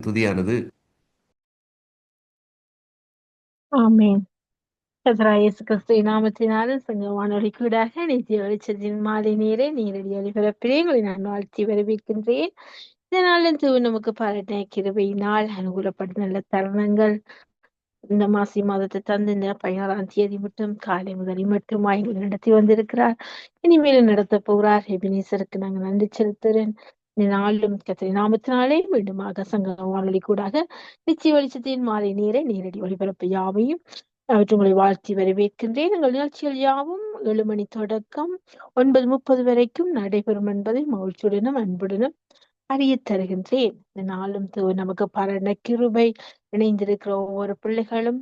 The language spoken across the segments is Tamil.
துதியானது. ஆமென். கர்த்தராகிய இயேசு கிறிஸ்துவின் நாமத்தினாலே சங்க வானொலிக்கூடாக நித்திய வெளிச்சத்தின் மாலை நேரே நேரடி ஒலிபரப்பிலே உங்களை நான் வாழ்த்தி வரவேற்கின்றேன். இந்த நாளின் நமக்கு பாராட்டின கிருபையினால் அனுகூலப்பட்ட நல்ல தருணங்கள் இந்த மாசி மாதத்தை தந்து இந்த 16ஆம் தேதி மட்டும் காலை முதல் மட்டுமாய் எங்களை நடத்தி வந்திருக்கிறார். இனிமேலும் நடத்த போகிறார். எபினேசருக்கு நாங்கள் நன்றி செலுத்துகிறேன். இந்த நாளும் கர்த்தருடைய நாமத்தினாலே மீண்டுமாக சங்க வானொலி கூடாக நிச்சய வெளிச்சத்தின் மாலை நேரை நேரடி ஒளிபரப்பு யாவையும் அவற்றை உங்களை வாழ்த்தி வரவேற்கின்றேன். எங்கள் நிகழ்ச்சிகள் யாவும் 7 மணி தொடக்கம் 9:30 வரைக்கும் நடைபெறும் என்பதை மகிழ்ச்சியுடனும் அன்புடனும் அறிய தருகின்றேன். இந்த நாளும் நமக்கு பாராட்டின கிருபை இணைந்திருக்கிற ஒவ்வொரு பிள்ளைகளும்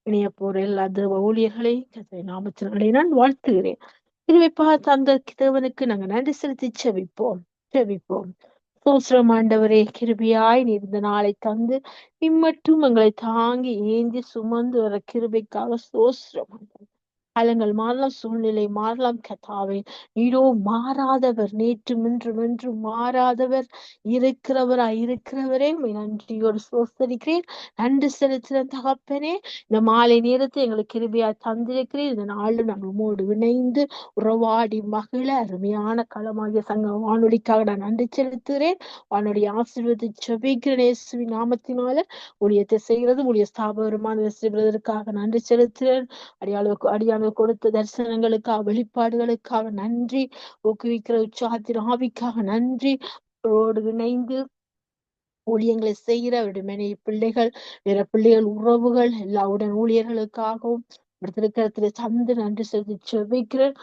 இணைய போற எல்லா தேவ ஊழியர்களை கர்த்தருடைய நாமத்தினாலே நான் வாழ்த்துகிறேன். கிருபை பார்த்த அந்த தேவனுக்கு நாங்க நன்றி செலுத்தி செபிப்போம். செபிப்போம். சோஸ்திரம் ஆண்டவரே, கிருபையாய் நீர் இந்த நாளை தந்து இம்மட்டும் எங்களை தாங்கி ஏந்தி சுமந்து வர கிருபைக்காக சோஸ்திரம் ஆண்டவரே. காலங்கள் மாறலாம், சூழ்நிலை மாறலாம், கர்த்தாவே நீரோ மாறாதவர், நேற்றும் இன்றும் என்றும் மாறாதவர், இருக்கிறவரே உம்மை நன்றியோடு ஸ்தோத்தரிக்கிறேன். நன்றி செலுத்துகிற தகப்பனே, இந்த மாலை நேரத்தை எங்களுக்கு கிருபையா தந்திருக்கிறேன். இந்த நாளில் நான் உம்மோடு இணைந்து உறவாடி மகிழ அருமையான களமாகிய சங்க வானொலிக்காக நான் நன்றி செலுத்துகிறேன். வானொலி ஆசீர்வதி செபிக்கிறேன் இயேசுவின் நாமத்தினால. ஊழியத்தை செய்கிறது ஊழிய ஸ்தாபகருமான செய்வதற்காக நன்றி செலுத்துகிறேன். அடியாளுக்கு கொடுத்த தரிசனங்களுக்காக, வெளிப்பாடுகளுக்காக நன்றி. ஊக்குவிக்கிற உற்சாகத்தின் ஆவிக்காக நன்றி. அவரோடு இணைந்து ஊழியங்களை செய்கிற அவருடைய மனைவி பிள்ளைகள், வேற பிள்ளைகள், உறவுகள், எல்லா உடன் ஊழியர்களுக்காகவும் திருக்கரத்திலே தந்து நன்றி செலுத்தி செபிக்கிறேன்.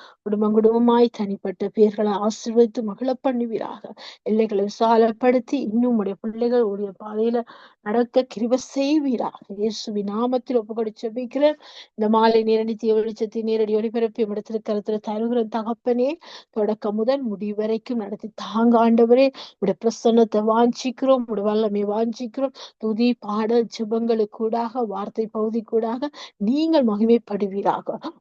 குடும்பமாய் தனிப்பட்ட பேர்களை ஆசீர்வதித்து மகிழ பண்ணுவீராக. எல்லைகளை விசாலப்படுத்தி இன்னும் உடைய பிள்ளைகள் உடைய பாதையில நடக்க கிருபை செய்வீராக. இயேசுவின் நாமத்தில் ஒப்புக்கொடு செபிக்கிறேன். இந்த மாலை நித்திய வெளிச்சத்தை நேரடி ஒளிபரப்பி இடத்திற்கரத்துல தருகிற தகப்பனே, தொடக்கம் முதல் முடிவு வரைக்கும் நடத்தி தாங்க ஆண்டவரே. உடைய பிரசன்னத்தை வாஞ்சிக்கிறோம், உடைய வல்லமை வாஞ்சிக்கிறோம். துதி பாடல் ஜெபங்களுக்கூடாக, வார்த்தை பகுதி கூடாக நீங்கள் மகிமைப்படுவீராக.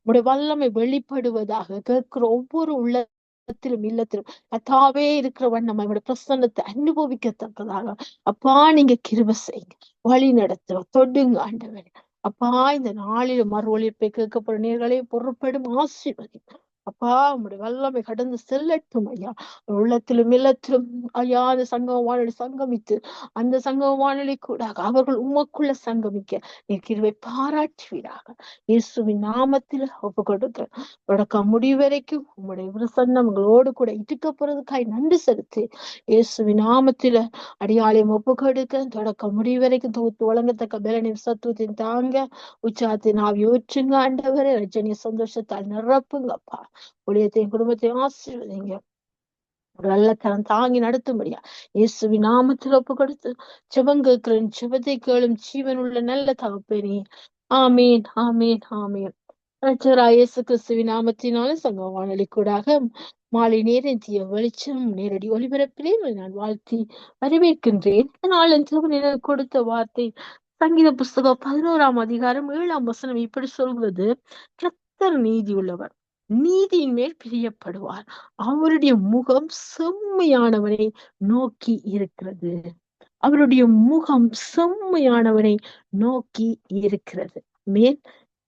உடைய வல்லமை வெளிப்படுவதாக. கேட்கிற ஒவ்வொரு உள்ளத்திலும் இல்லத்திலும் கர்த்தாவே இருக்கிற வண்ணம் அவருடைய பிரசன்னத்தை அனுபவிக்கத்தக்கதாக அப்பா நீங்க கிருபை செய்யுங்க, வழி நடத்துவ தொடுங்க ஆண்டவரே. அப்பா இந்த நாளில் மறு ஒளிர்ப்பை கேட்கப்படும் நேர்களை பொறுப்படும் ஆசீர்வதி. அப்பா உங்களுடைய வல்லமை கடந்து செல்லட்டும் ஐயா. உள்ளத்திலும் இல்லத்திலும் ஐயா அந்த சங்கம வானொலி சங்கமித்து அந்த சங்கம வானொலி கூட அவர்கள் உமக்குள்ள சங்கமிக்க நீ கிருபை பாராட்டுவீராக. இயேசுவின் நாமத்தில் ஒப்பு கொடுக்க தொடக்கம் முடிவு வரைக்கும் உங்களுடைய பிரசன்னம் உங்களோடு கூட இட்டுக்கப்படுறதுக்காய் நன்றி செலுத்தி இயேசுவின் நாமத்தில அடியாளையும் ஒப்பு கொடுக்க தொடக்கம் முடிவு வரைக்கும் தொகுத்து வழங்கத்தக்க பலனையும் சத்துவத்தையும் தாங்க. உற்சாகத்தின் ஆவி ஊற்றுங்க ஆண்டவரே. ரஜனிய சந்தோஷத்தால் நிரப்புங்கப்பா. ஊழியத்தையும் குடும்பத்தையும் ஆசீர்வதிங்க. ஒரு நல்ல கரம் தாங்கி நடத்தும்படியா இயேசுவின் நாமத்தில் ஒப்பு கொடுத்து ஜெபம் கேட்கிறேன். ஜெபத்தை கேளும் ஜீவன் உள்ள நல்ல தகப்பனே. ஆமீன், ஆமீன், ஆமீன். ரட்சகராகிய இயேசு கிறிஸ்துவின் நாமத்தினாலும் சங்க வானொலி கூடாக மாலை நேரத்திய வெளிச்சம் நேரடி ஒளிபரப்பிலே உங்களை நான் வாழ்த்தி வரவேற்கின்றேன். நாளின் சிவன் கொடுத்த வார்த்தை சங்கீத புஸ்தகம் 11ஆம் அதிகாரம் 7ஆம் வசனம் இப்படி சொல்கிறது: கர்த்தர் நீதி உள்ளவர், நீதியின் மேல் பிரியப்படுவார், அவருடைய முகம் செம்மையானவனை நோக்கி இருக்கிறது. அவருடைய முகம் செம்மையானவனை நோக்கி இருக்கிறது. மேல்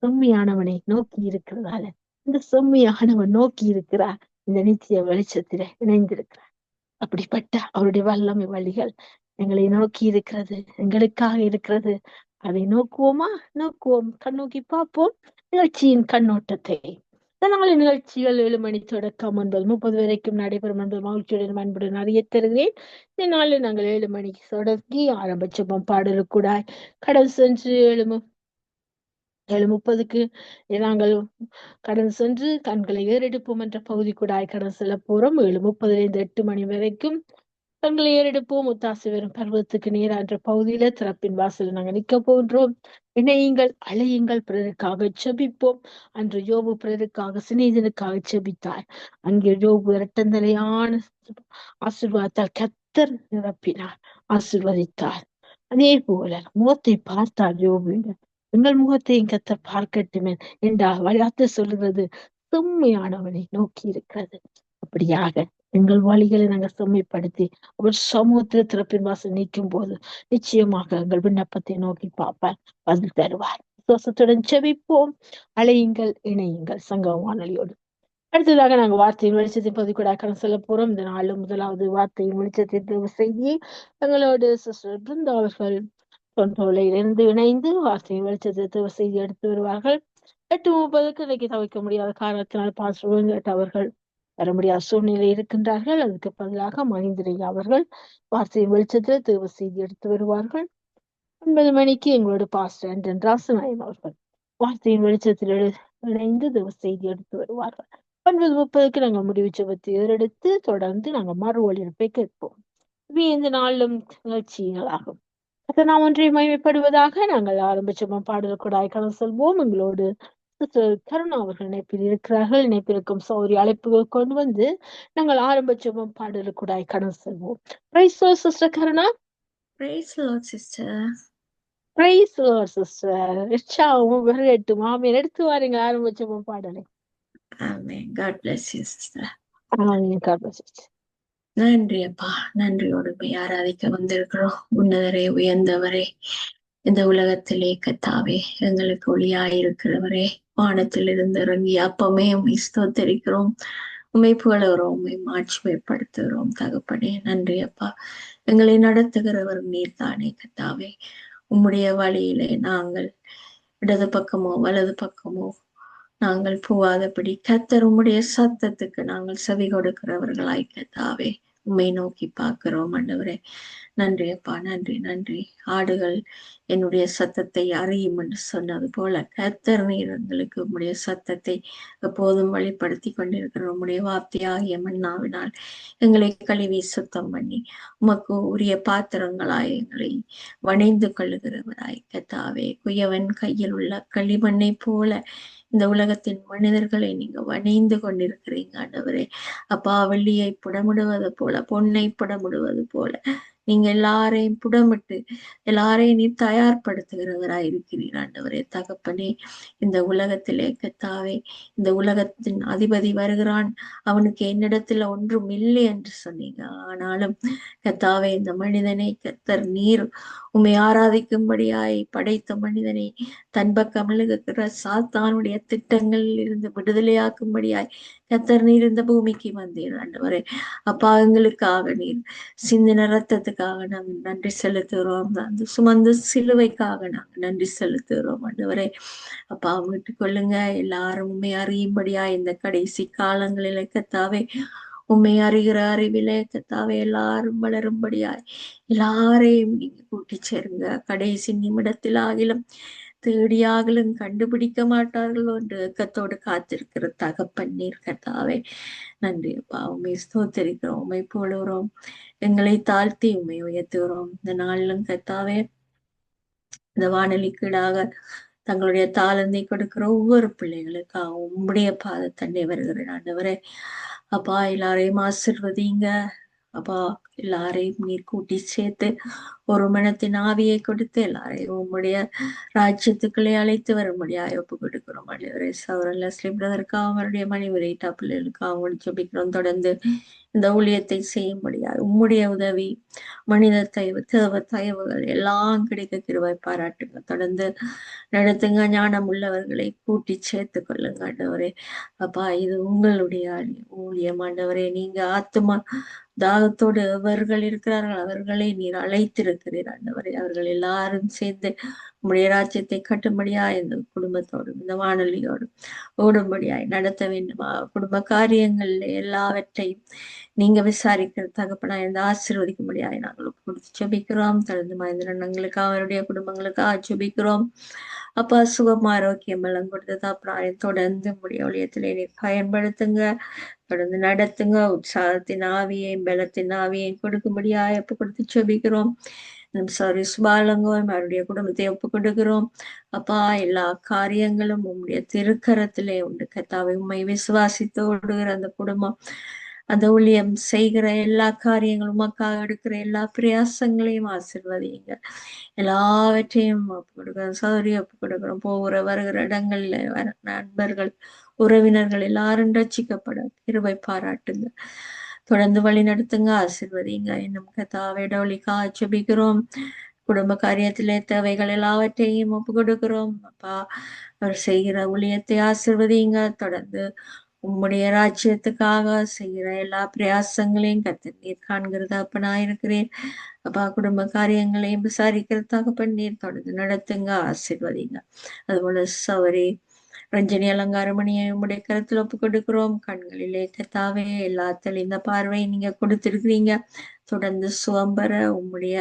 செம்மையானவனை நோக்கி இருக்கிறதால இந்த செம்மையானவன் நோக்கி இருக்கிறார். இந்த நித்திய வெளிச்சத்தில இணைந்திருக்கிறார். அப்படிப்பட்ட அவருடைய வல்லமை வழிகள் எங்களை நோக்கி இருக்கிறது, எங்களுக்காக இருக்கிறது. அதை நோக்குவோமா? நோக்குவோம். கண்ணோக்கி பார்ப்போம் நிகழ்ச்சியின் கண்ணோட்டத்தை. இதனால நிகழ்ச்சிகள் 7 மணி தொடக்கம் 9:30 வரைக்கும் நடைபெறும் என்பது மகிழ்ச்சியுடன் அன்புடன் அறிய தருகிறேன். இந்த நாளில் நாங்கள் 7 மணிக்கு தொடங்கி ஆரம்ப ஜெபம் பாடலுக்கூடாய் கடந்து சென்று 7:30க்கு நாங்கள் கடந்து சென்று கண்களை ஏறெடுப்போம் என்ற பகுதி கூட கடந்து செல்ல போறோம். 7:30 8 மணி வரைக்கும் கண்களை ஏறெடுப்போம். ஒத்தாசை வரும் பருவத்துக்கு நேரா என்ற பகுதியில திறப்பின் வாசல் நாங்கள் நிற்க போன்றோம். இணையுங்கள், அழையுங்கள், பிறருக்காக செபிப்போம். அன்று யோபு பிறருக்காக சிநேகிதனுக்காக செபித்தார். அங்கே யோபு இரட்டந்தலையான ஆசீர்வாதத்தால் கர்த்தர் நிரப்பினார், ஆசீர்வதித்தார். அதே போல முகத்தை பார்த்தார் யோபு. எங்கள் முகத்தையும் கர்த்தர் பார்க்கட்டுமே என்றா வார்த்தை சொல்லுகிறது செம்மையானவனை நோக்கி இருக்கிறது. அப்படியாக எங்கள் வழிகளை நாங்கள் செம்மைப்படுத்தி அவர் சமூகத்தில் திறப்பின் வாசல் நீக்கும் போது நிச்சயமாக எங்கள் விண்ணப்பத்தை நோக்கி பார்ப்பார், பதில் தருவார். விசுவாசத்துடன் செபிப்போம். அழையுங்கள், இணையுங்கள் சங்கம வானொலியோடு. அடுத்ததாக நாங்க வார்த்தையின் வெளிச்சத்தின் பகுதிக்கூட சொல்ல போறோம். இந்த நாளும் முதலாவது வார்த்தையின் வெளிச்சத்தின் தேவ செய்தியை எங்களோடு சிஸ்டர் பிருந்தா அவர்கள் தொண்டோலையிலிருந்து இணைந்து வார்த்தையின் வெளிச்சத்தின் தேவ செய்தி எடுத்து வருவார்கள். 8:30 இன்னைக்கு தவிர்க்க முடியாத காரணத்தினால் பாஸ்டர் அவர்கள் வர முடியாத சூழ்நிலை இருக்கின்றார்கள். அதுக்கு பதிலாக மகேந்திரையா அவர்கள் வார்த்தையின் வெளிச்சத்தில் தேவ செய்தி எடுத்து வருவார்கள். 9 மணிக்கு எங்களோட பாஸ்டர் ஆண்டன் ராசநாயன் அவர்கள் வார்த்தையின் வெளிச்சத்தில் இணைந்து தேவ செய்தி எடுத்து வருவார்கள். 9:30 நாங்கள் முடிவு ஜெபத்தை ஏறெடுத்து தொடர்ந்து நாங்கள் மறு ஒளிபரப்பை கேட்போம். இந்த நாளும் நிகழ்ச்சிகளாகும். நாம் ஒன்றை மகிமைப்படுவதாக நாங்கள் ஆரம்ப ஜெபம் பாடலுக்கூடாய் கடந்து செல்வோம். எங்களோடு கருணா அவர்கள் இணைப்பில் இருக்கிறார்கள். இணைப்பிற்கும் சௌரி அழைப்புகள் கொண்டு வந்து நாங்கள் ஆரம்ப ஜெபம் பாடலுக்கூடாய் கடந்து செல்வோம். Praise Lord sister Karuna. Praise the Lord, sister. Praise Lord sister. இச்சாவும் வரட்டும். ஆமென். எடுத்து வாருங்க ஆரம்ப ஜெபம் பாடலை. Amen. God bless you, sister. Amen. God bless you. நன்றி அப்பா, நன்றியோடு போய் ஆராதிக்க வந்திருக்கிறோம். உன்னதரே, உயர்ந்தவரே, இந்த உலகத்திலே கத்தாவே எங்களுக்கு ஒளியாயிருக்கிறவரே, வானத்தில் இருந்து இறங்கி அப்பமே உண்மை ஸ்தோத்தரிக்கிறோம், உண்மை புகழுகிறோம், உண்மை மாட்சிமைப்படுத்துகிறோம் தகப்பனே. நன்றி அப்பா, எங்களை நடத்துகிறவர் நீர் தானே கத்தாவே. உம்முடைய வழியிலே நாங்கள் இடது பக்கமோ வலது பக்கமோ நாங்கள் போகாதபடி கர்த்தர் உம்முடைய சத்தத்துக்கு நாங்கள் செவி கொடுக்கிறவர்களாய் கர்த்தாவே உம்மை நோக்கி பார்க்கிறோம் ஆண்டவரே. நன்றி அப்பா, நன்றி நன்றி. ஆடுகள் என்னுடைய சத்தத்தை அறியும் என்று சொன்னது போல கர்த்தர் நீர் எங்களுக்கு உம்முடைய சத்தத்தை எப்போதும் வழிப்படுத்தி கொண்டிருக்கிற உம்முடைய வார்த்தையாகிய மன்னாவினால் எங்களை கழுவி சுத்தம் பண்ணி உமக்கு உரிய பாத்திரங்களாய் எங்களை வணைந்து கொள்ளுகிறவராய் கர்த்தாவே. குயவன் கையில் உள்ள களிமண்ணை போல இந்த உலகத்தின் மனிதர்களை நீங்க வணைந்து கொண்டிருக்கிறீங்க ஆண்டவரே. அப்பா, வெள்ளியை புடமிடுவது போல, பொன்னை புடமிடுவது போல நீங்க எல்லாரையும் புடமிட்டு எல்லாரையும் நீ தயார்படுத்துகிறவராய் இருக்கிறீர் ஆண்டவரே தகப்பனே. இந்த உலகத்திலே கத்தாவே, இந்த உலகத்தின் அதிபதி வருகிறான், அவனுக்கு என்னிடத்துல ஒன்றும் இல்லை என்று சொன்னீங்க. ஆனாலும் கத்தாவே, இந்த மனிதனை கத்தர் நீர் உம்மை ஆராதிக்கும்படியாய் படைத்த மனிதனை தன் பக்கம் இருக்கிற சாத்தானுடைய திட்டங்களில் இருந்து விடுதலையாக்கும்படியாய் கத்தர் நீர் இந்த பூமிக்கு வந்தீர் ஆண்டவரே. அப்பா, எங்களுக்காக நீர் சிந்தின ரத்தத்துக்காக நாங்கள் நன்றி செலுத்துகிறோம். அந்த சுமந்த சிலுவைக்காக நாங்கள் நன்றி செலுத்துகிறோம் ஆண்டவரே. அப்பா, விட்டுக் கொள்ளுங்க. எல்லாரும் உண்மை அறியும்படியா இந்த கடைசி காலங்களிலே கத்தாவே உண்மை அறிகிற அறிவிலே கத்தாவே எல்லாரும் வளரும்படியாய் எல்லாரையும் நீங்க கூட்டி சேருங்க. கடைசி நிமிடத்தில் ஆகிலும் தேடியாகலும் கண்டுபிடிக்க மாட்டார்களோ என்று ஏக்கத்தோடு காத்திருக்கிற தகப்பன் நீர் கர்த்தாவே. நன்றி அப்பா, உண்மை ஸ்தோத்தரிக்கிறோம், உண்மை போடுகிறோம், எங்களை தாழ்த்தி உண்மை உயர்த்துகிறோம். இந்த நாளிலும் கர்த்தாவே, இந்த வானொலிக்கீடாக தங்களுடைய தாளந்தை கொடுக்கிற ஒவ்வொரு பிள்ளைகளுக்காக உம்முடைய பாதத்தண்டை வருகிறேன் ஆண்டவரே. அப்பா, எல்லாரையும் ஆசிர்வதிங்க அப்பா. எல்லாரையும் நீர் கூட்டி சேர்த்து ஒரு மனத்தின் ஆவியை கொடுத்து எல்லாரையும் உம்முடைய ராஜ்யத்துக்களை அழைத்து வரும்படியாக ஒப்பு கொடுக்கிறோம் ஆண்டவரே. சௌரன் லெஸ்லி பிரதருக்காக அவருடைய மனைவி பிள்ளைகளுக்காக ஜெபிக்கிறோம். தொடர்ந்து இந்த ஊழியத்தை செய்யும்படியாக உம்முடைய உதவி, மனித தயவு, தேவ தயவுகள் எல்லாம் கிடைக்க கிருபை பாராட்டுங்க. தொடர்ந்து நடத்துங்க. ஞானம் உள்ளவர்களை கூட்டி சேர்த்து கொள்ளுங்க ஆண்டவரே. அப்பா, இது உங்களுடைய ஊழியம் ஆண்டவரே. நீங்க ஆத்துமா தாகத்தோடு எவர்கள் இருக்கிறார்கள் அவர்களை நீர் அழைத்திருக்கிறீர் ஆண்டவரே. அவர்கள் எல்லாரும் சேர்ந்து உம்முடைய ராஜ்யத்தை கட்டும்படியா இந்த குடும்பத்தோடும் இந்த வானொலியோடும் ஓடும்படியாய் நடத்த வேண்டுமா. குடும்ப காரியங்கள்ல எல்லாவற்றையும் நீங்க விசாரிக்கிற தகப்பனா இந்த ஆசீர்வதிக்கும்படியாய் நாங்கள் கொடுத்து ஜெபிக்கிறோம். தொடர்ந்து மகேந்திரன் அவருடைய குடும்பங்களுக்காக ஜெபிக்கிறோம். அப்பா, சுகம் ஆரோக்கியம் எல்லாம் கொடுத்தது அப்புறம் தொடர்ந்து முடிய ஒழியத்திலே நீர் பயன்படுத்துங்க. தொடர்ந்து நடத்துங்க. உற்சாகத்தின் ஆவியையும் பலத்தின் ஆவியையும் கொடுக்கும்படியாக ஒப்பு கொடுத்து ஜெபிக்கிறோம். சாரி சுபாலங்கோம் அவருடைய குடும்பத்தை ஒப்பு கொடுக்கிறோம். அப்பா, எல்லா காரியங்களும் உம்முடைய திருக்கரத்திலே உண்டு கத்தாவை. உண்மை விசுவாசித்து ஓடுகிற அந்த குடும்பம், அந்த ஊழியம் செய்கிற எல்லா காரியங்களும் உமக்காக எடுக்கிற எல்லா பிரயாசங்களையும் ஆசீர்வதிங்க. எல்லாவற்றையும் ஒப்பு கொடுக்கிறோம். சௌரிய ஒப்பு கொடுக்கிறோம். போகிற வருகிற இடங்கள்ல நண்பர்கள், உறவினர்கள் எல்லாரும் ரட்சிக்கப்பட கிருபை பாராட்டுங்க. தொடர்ந்து வழி நடத்துங்க, ஆசீர்வதிங்க. இன்னும் கர்த்தாவே டோலிக்காக ஜெபிக்கிறோம். குடும்ப காரியத்திலே தேவைகள் எல்லாவற்றையும் ஒப்பு கொடுக்கிறோம் அப்பா. அவர் செய்கிற ஊழியத்தை ஆசீர்வதிங்க. தொடர்ந்து உம்முடைய ராஜ்யத்துக்காக செய்கிற எல்லா பிரயாசங்களையும் கர்த்தர் நீர் காண்கிற தகப்பனாயிருக்கிறீர் அப்பா. குடும்ப காரியங்களையும் விசாரிக்கிற தகப்பன் நீர் தொடர்ந்து நடத்துங்க, ஆசீர்வதிங்க. அதுபோல சவரி ரஞ்சனி அலங்காரமணியை உம்முடைய கருத்துல ஒப்பு கொடுக்கிறோம். கண்களிலே கர்த்தாவே எல்லா தெளிந்த பார்வை நீங்க கொடுத்திருக்கிறீங்க. தொடர்ந்து சுகம் பெற உம்முடைய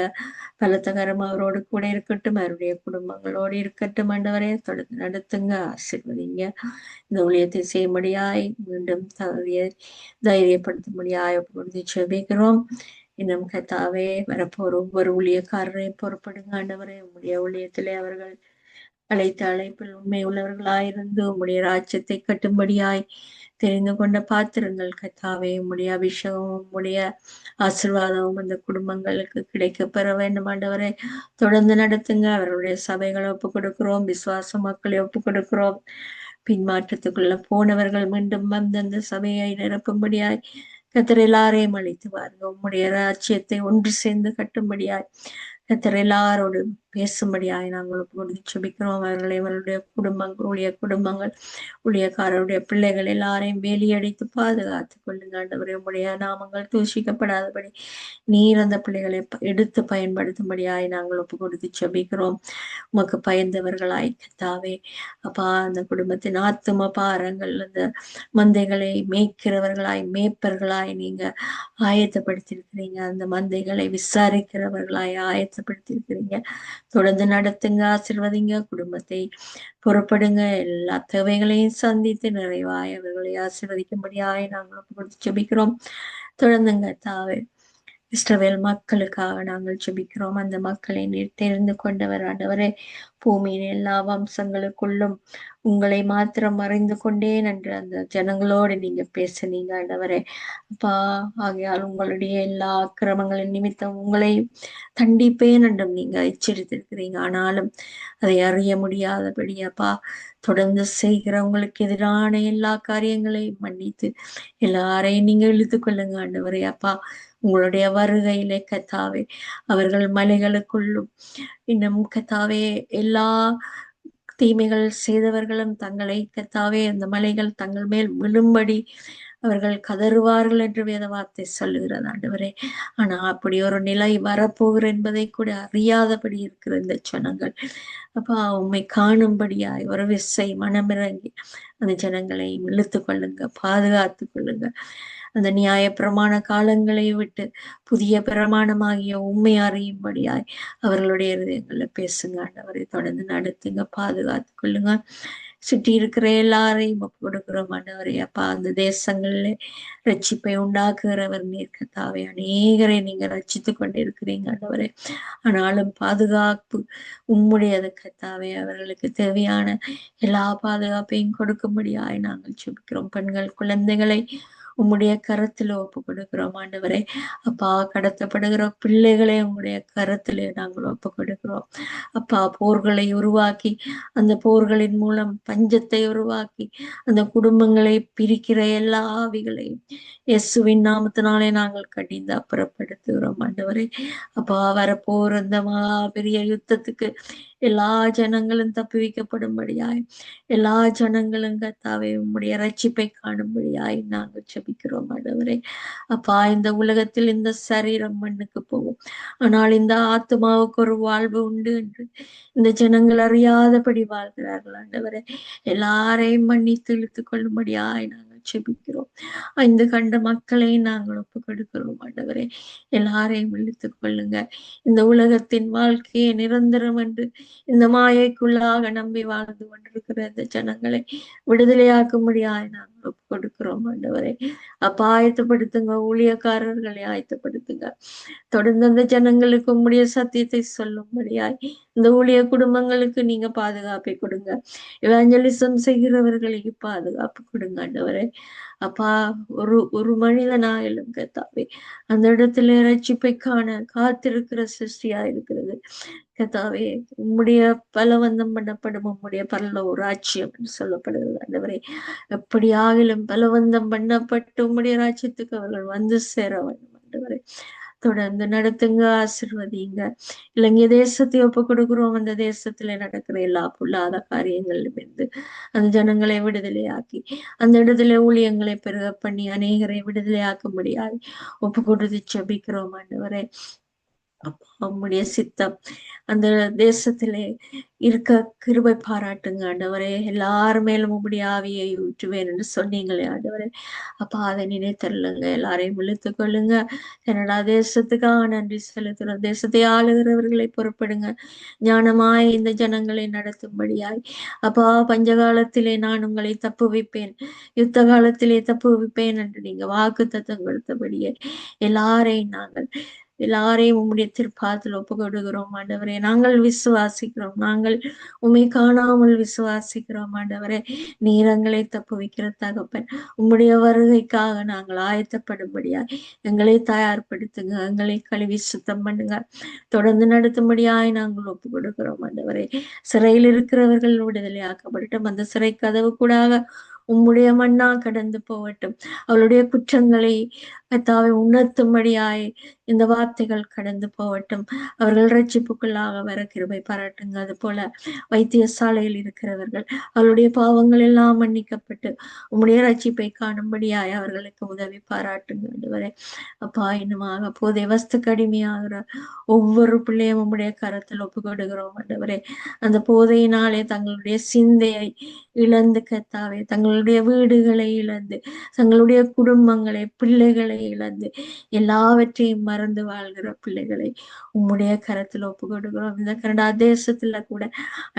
பலத்த கரம் அவரோடு கூட இருக்கட்டும், அவருடைய குடும்பங்களோடு இருக்கட்டும். ஆண்டவரே தொடர்ந்து நடத்துங்க, ஆசீர்வதிங்க. இந்த ஊழியத்தை செய்யும்படியாய் மீண்டும் தைரியப்படுத்தும்படியாய் ஒப்பு கொடுத்து ஜெபிக்கிறோம். இன்னும் கர்த்தாவே வரப்போற ஒவ்வொரு ஊழியக்காரரையும் பொறுப்படுங்க ஆண்டவரே. உம்முடைய ஊழியத்திலே அவர்கள் அழைத்த அழைப்பில் உண்மை உள்ளவர்களாயிருந்து உம்முடைய ராஜ்யத்தை கட்டும்படியாய் தெரிந்து கொண்ட பாத்திரங்கள் கர்த்தாவே. உம்முடைய அபிஷேகம் உம்முடைய ஆசீர்வாதமும் அந்த குடும்பங்களுக்கு கிடைக்க பெற வேண்டும் ஆண்டவரே. தொடர்ந்து நடத்துங்க. அவருடைய சபைகளை ஒப்புக் கொடுக்கிறோம், விசுவாச மக்களை ஒப்புக் கொடுக்கிறோம். பின்மாற்றத்துக்குள்ள போனவர்கள் மீண்டும் வந்து அந்த சபையை நிரப்பும்படியாய் கர்த்தர் எல்லாரையும் அழைத்து வாருங்க. உம்முடைய ராஜ்யத்தை ஒன்று சேர்ந்து கட்டும்படியாய் கர்த்தர் எல்லாரோடு பேசும்படியாய் நாங்கள் ஒப்புக்கொடுத்து ஜெபிக்கிறோம். அவர்களை அவருடைய குடும்பங்கள், குடும்பங்கள், ஊழியக்காரருடைய பிள்ளைகள் எல்லாரையும் வேலியடித்து பாதுகாத்துக் கொள்ளுங்க ஆண்டவரே. உம்முடைய நாமங்கள் தூஷிக்கப்படாதபடி நீர் அந்த பிள்ளைகளை எடுத்து பயன்படுத்தும்படியாய் நாங்கள் ஒப்பு கொடுத்து ஜெபிக்கிறோம். உமக்கு பயந்தவர்களாய் கர்த்தாவே அப்பா. அந்த குடும்பத்தின் ஆத்தும பாரங்கள், அந்த மந்தைகளை மேய்க்கிறவர்களாய், மேய்ப்பர்களாய் நீங்க ஆயத்தப்படுத்தியிருக்கிறீங்க. அந்த மந்தைகளை விசாரிக்கிறவர்களாய் ஆயத்தப்படுத்தியிருக்கிறீங்க. தொடர்ந்து நடத்துங்க, ஆசீர்வதிங்க. குடும்பத்தை புறப்படுங்க. எல்லா தேவைகளையும் சந்தித்து நிறைவாய் அவர்களை ஆசீர்வதிக்கும்படியாய் நாங்கள் ஒப்பு கொடுத்து ஜெபிக்கிறோம். தொடர்ந்துங்க தாவே. இஸ்ரவேல் மக்களுக்காக நாங்கள் ஜெபிக்கிறோம். அந்த மக்களை நீர் தெரிந்து கொண்டவர் ஆண்டவரே. பூமியின் எல்லா வம்சங்களுக்குள்ளும் உங்களை மாத்திரம் அறிந்து கொண்டேன் என்று அந்த ஜனங்களோடு நீங்க பேசுனீங்க ஆண்டவரே அப்பா. ஆகையால் உங்களுடைய எல்லா அக்கிரமங்களின் நிமித்தம் உங்களை தண்டிப்பேன் என்றும் நீங்க எச்சரித்திருக்கிறீங்க. ஆனாலும் அதை அறிய முடியாதபடி அப்பா தொடர்ந்து செய்கிற உங்களுக்கு எதிரான எல்லா காரியங்களையும் மன்னித்து எல்லாரையும் நீங்க இழுத்து கொள்ளுங்க ஆண்டவரே அப்பா. உங்களுடைய வருகையிலே கர்த்தாவே அவர்கள் மலைகளுக்குள்ளும் இன்னும் கர்த்தாவே எல்லா தீமைகள் செய்தவர்களும் தங்களை கர்த்தாவே அந்த மலைகள் தங்கள் மேல் விழும்படி அவர்கள் கதறுவார்கள் என்று வேத வார்த்தை சொல்லுகிறது ஆண்டவரே. ஆனா அப்படி ஒரு நிலை வரப்போகிற என்பதை கூட அறியாதபடி இருக்கிற இந்த ஜனங்கள் அப்பா உண்மை காணும்படியாய் ஒரு விசை மனமிறங்கி அந்த ஜனங்களை இழுத்து கொள்ளுங்க, பாதுகாத்து கொள்ளுங்க. அந்த நியாய பிரமாண காலங்களை விட்டு புதிய பிரமாணமாகிய உண்மை அறியும்படியாய் அவர்களுடைய இருதயங்கள்ல பேசுங்க ஆண்டவரை. தொடர்ந்து நடத்துங்க, பாதுகாத்து கொள்ளுங்க. சுற்றி இருக்கிற எல்லாரையும் ஒப்பு கொடுக்கிறோம் ஆண்டவரே அப்பா. அந்த தேசங்கள்ல ரட்சிப்பை உண்டாக்குகிறவர் நீர் கர்த்தாவே. அநேகரை நீங்க ரட்சித்து கொண்டிருக்கிறீங்க ஆண்டவரே. ஆனாலும் பாதுகாப்பு உம்முடையது கர்த்தாவே. அவர்களுக்கு தேவையான எல்லா பாதுகாப்பையும் கொடுக்கும்படியாய் நாங்கள் ஜெபிக்கிறோம். பெண்கள், குழந்தைகளை உம்முடைய கரத்துல ஒப்பு கொடுக்கிறோம் ஆண்டவரே அப்பா. கடத்தப்படுகிற பிள்ளைகளை உங்களுடைய கரத்திலே நாங்கள் ஒப்பு கொடுக்கிறோம் அப்பா. போர்களை உருவாக்கி அந்த போர்களின் மூலம் பஞ்சத்தை உருவாக்கி அந்த குடும்பங்களை பிரிக்கிற எல்லா ஆவிகளையும் இயேசுவின் நாமத்தினாலே நாங்கள் கடிந்து அப்புறப்படுத்துகிறோம் ஆண்டவரே அப்பா. வரப்போற அந்த பெரிய யுத்தத்துக்கு எல்லா ஜனங்களும் தப்பி வைக்கப்படும்படியாய், எல்லா ஜனங்களும் கர்த்தாவே உம்முடைய ரட்சிப்பை காணும்படியாய் நாங்கள் ஜெபிக்கிறோம் ஆண்டவரே அப்பா. இந்த உலகத்தில் இந்த சரீரம் மண்ணுக்கு போகும், ஆனால் இந்த ஆத்மாவுக்கு ஒரு வாழ்வு உண்டு என்று இந்த ஜனங்கள் அறியாதபடி வாழ்கிறார்கள் ஆண்டவரே. எல்லாரையும் மன்னித்து இழுத்துக் கொள்ளும்படியாய் நாங்கள் ஜெபிக்கிறோம். ஐந்து கண்ட மக்களை நாங்கள் ஒப்பு கொடுக்கிறோம் ஆண்டவரே. எல்லாரையும் இழுத்துக் கொள்ளுங்க. இந்த உலகத்தின் வாழ்க்கையை நிரந்தரம் என்று இந்த மாயைக்குள்ளாக நம்பி வாழ்ந்து கொண்டிருக்கிற இந்த ஜனங்களை விடுதலையாக்கும்படியாய் நாங்கள் ஒப்பு கொடுக்கிறோம் ஆண்டவரே அப்பா. ஆயத்தப்படுத்துங்க, ஊழியக்காரர்களை ஆயத்தப்படுத்துங்க. தொடர்ந்து அந்த ஜனங்களுக்கு உம்முடைய சத்தியத்தை சொல்லும்படியாய் இந்த ஊழிய குடும்பங்களுக்கு நீங்க பாதுகாப்பை கொடுங்க. இவாஞ்சலிசம் செய்கிறவர்களுக்கு பாதுகாப்பு கொடுங்க ஆண்டவரே அப்பா, ஒரு மனிதனாயிலும் கத்தாவே அந்த இடத்துல ரட்சிப்பை காண காத்திருக்கிற சிருஷ்டியா இருக்கிறது கத்தாவே. உம்முடைய பலவந்தம் பண்ணப்படும் உம்முடைய பரலோக ராஜ்யம் என்று சொல்லப்படுகிறது ஆண்டவரே. எப்படியாகிலும் பலவந்தம் பண்ணப்பட்டு உம்முடைய ராஜ்யத்துக்கு அவர்கள் வந்து சேர வேண்டும் ஆண்டவரே. தொடர்ந்து நடத்துங்க, ஆசிர்வதிங்க. இலங்கை தேசத்தை ஒப்பு கொடுக்கிறோம். அந்த தேசத்துல நடக்கிற எல்லா பொல்லாத காரியங்களிலும் இருந்து அந்த ஜனங்களை விடுதலையாக்கி அந்த இடத்துல ஊழியங்களை பெருக பண்ணி அநேகரை விடுதலையாக்கும்படியாய் ஒப்பு கொடுத்து செபிக்கிறோம் ஆண்டவரே. அப்பா, உம்முடைய சித்தம் அந்த தேசத்திலே இருக்க கிருபை பாராட்டுங்க ஆண்டவரே. எல்லார் மேலும் உம்முடைய ஆவியை ஊற்றுவேன் என்று சொன்னீங்களே ஆண்டவரே. அப்பா, அதை நினைத்தருளுங்க, எல்லாரையும் இழுத்துக் கொள்ளுங்க. கனடா தேசத்துக்காக நன்றி செலுத்துறோம். தேசத்தை ஆளுகிறவர்களை பொறுப்படுங்க, ஞானமாய் இந்த ஜனங்களை நடத்தும்படியாய். அப்பா, பஞ்ச காலத்திலே நான் உங்களை தப்புவிப்பேன், யுத்த காலத்திலே தப்புவிப்பேன் என்று நீங்க வாக்கு தத்தம் கொடுத்தபடியே எல்லாரையும் உம்முடைய திருப்பாதத்தில் ஒப்பு கொடுக்கிறோம் ஆண்டவரே. நாங்கள் விசுவாசிக்கிறோம், நாங்கள் உம்மை காணாமல் விசுவாசிக்கிறோம் ஆண்டவரே. நீரங்களை தப்புவிக்கிற தகப்பன், உம்முடைய வருகைக்காக நாங்கள் ஆயத்தப்படும்படியா எங்களை தயார்படுத்துங்க, எங்களை கழுவி சுத்தம் பண்ணுங்க, தொடர்ந்து நடத்தும்படியாய் நாங்கள் ஒப்பு கொடுக்கிறோம் ஆண்டவரே. சிறையில் இருக்கிறவர்கள் விடுதலையாக்கப்படட்டும், அந்த சிறை கதவு கூடாக உம்முடைய மன்னா கடந்து போகட்டும். அவளுடைய குற்றங்களை கர்த்தாவை உணர்த்தும்படியாய் இந்த வார்த்தைகள் கடந்து போகட்டும். அவர்கள் ரட்சிப்புக்குள்ளாக வர கிருபை பாராட்டுங்க. அது போல வைத்தியசாலையில் இருக்கிறவர்கள் அவருடைய பாவங்கள் எல்லாம் மன்னிக்கப்பட்டு உம்முடைய ரட்சிப்பை காணும்படியாய் அவர்களுக்கு உதவி பாராட்டுங்க ஆண்டவரே. அப்பா, இன்னுமாக போதை வஸ்துக்கு அடிமையாகிற ஒவ்வொரு பிள்ளையும் உம்முடைய கரத்தில் ஒப்பு கொடுக்கிறோம் ஆண்டவரே. அந்த போதையினாலே தங்களுடைய சிந்தையை இழந்து கர்த்தாவே, தங்களுடைய வீடுகளை இழந்து, தங்களுடைய குடும்பங்களை, பிள்ளைகளை இழந்து, எல்லாவற்றையும் மறந்து வாழ்கிற பிள்ளைகளை உம்முடைய கரத்தில் ஒப்பு கொடுக்கிறோம். இந்த கனடா தேசத்துல கூட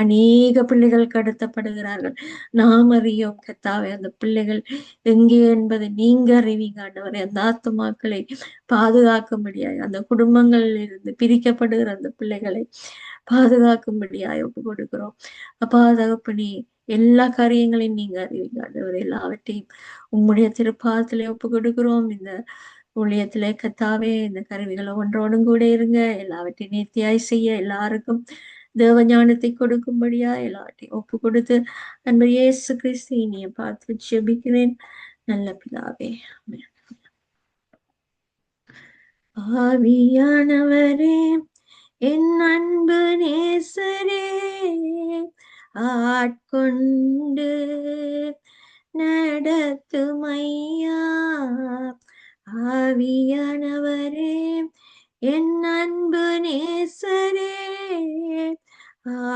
அநேக பிள்ளைகள் கடத்தப்படுகிறார்கள். நாம் அறியோம் கர்த்தாவே, அந்த பிள்ளைகள் எங்கே என்பதை நீங்க அறிவீங்க ஆண்டவரே. அந்த ஆத்துமாக்களை பாதுகாக்கும்படியாய், அந்த குடும்பங்களில் இருந்து பிரிக்கப்படுகிற அந்த பிள்ளைகளை பாதுகாக்கும்படியாய் ஒப்பு கொடுக்கிறோம். அப்பா தகப்பனே, எல்லா காரியங்களையும் நீங்க அறிவீங்க ஆண்டவரே. எல்லாவற்றையும் உம்முடைய திருப்பாதத்திலே ஒப்பு கொடுக்கிறோம். இந்த ஊழியத்திலே கத்தாவே, இந்த கருவிகளை ஒன்றோடும் கூட இருங்க, எல்லாவற்றையும் நேர்த்தியாய் செய்ய எல்லாருக்கும் தேவ ஞானத்தை கொடுக்கும்படியா எல்லாவற்றையும் ஒப்பு கொடுத்து அன்பு இயேசு கிறிஸ்து இனிய பார்த்து ஜெபிக்கிறேன் நல்ல பிதாவே. ஆமென். ஆவியானவரே, என் அன்பு நேசரே, ஆட்கொண்டு நடத்துமையா. ஆவியானவரே, என் அன்பு நேசரே,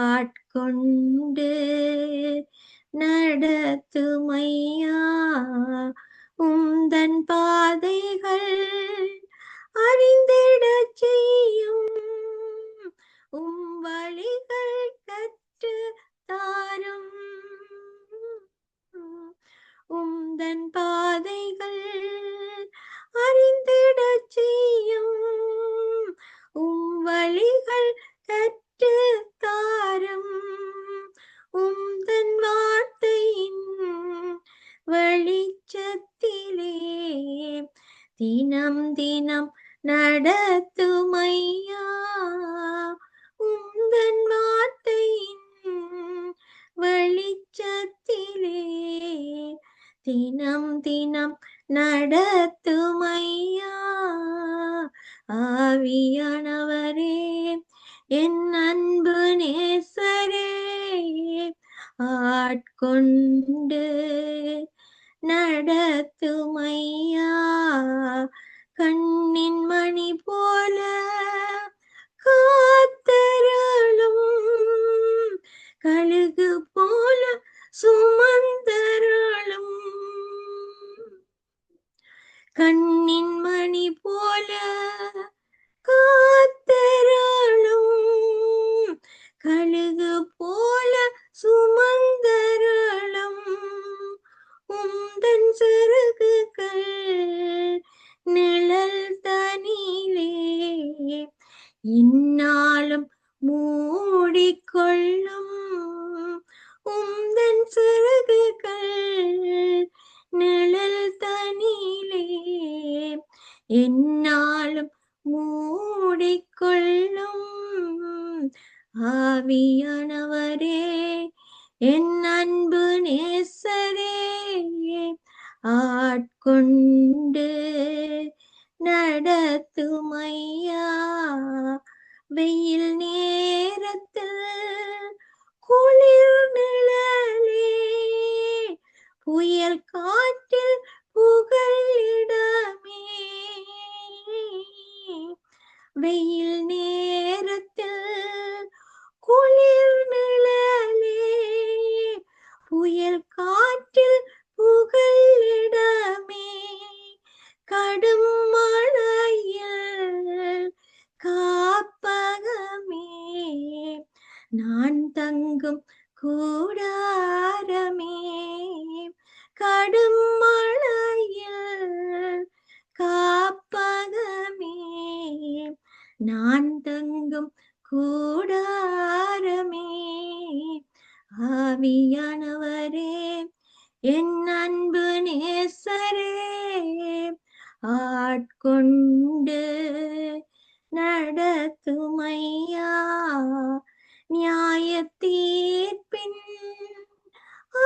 ஆட்கொண்டு நடத்துமையா. உந்தன் பாதைகள் அறிந்திடச் செய்யும், உம் வழிகள் கற்று தாரும். உந்தன் பாதைகள் அறிந்திடச் செய்யும், உம் வழிகள் கற்று தாரும். உந்தன் வார்த்தையின் வெளிச்சத்திலே தினம் தினம் நடத்துமையா. உந்தன் வார்த்தையின் வெளிச்சத்திலே தினம் தினம் நடத்துமையா. ஆவியானவரே, என் அன்பு நேசரே, ஆட்கொண்டு நடத்துமையா. கண்ணின் மணி போல காத்தருளும், கழுகு போல சுமந்தருளும். கண்ணின் மணி போல காத்தருளும், கழுகு போல சுமந்தருளும். உந்தன் சிறகுகள் நிழல் தனிலே இந்நாளும் மூடிக்கொள்ளும். உந்தன் சிறகுகள் நிழல் தனிலே என்னாலும் மூடிக்கொள்ளும் ஆவியானவரே, என் அன்பு நேசரே, ஆட்கொண்டு நடத்துமையா. வெயில் நேரத்தில் குளிர் நிழலே, புயல் காற்றில் புகலிடமே. வெயில் நேரத்தில் குளிர் நிழலே, புயல் காற்றில் புகலிடமே. கடும் மழையில் காப்பகமே, நான் தங்கும் கூடாரமே. கடும் மழையில் காப்பகமே, நான் தங்கும் கூடாரமே. ஆவியானவரே, என் அன்பு நேசரே, ஆட்கொண்டு நடத்துமையா. நியாய தீர்ப்பின்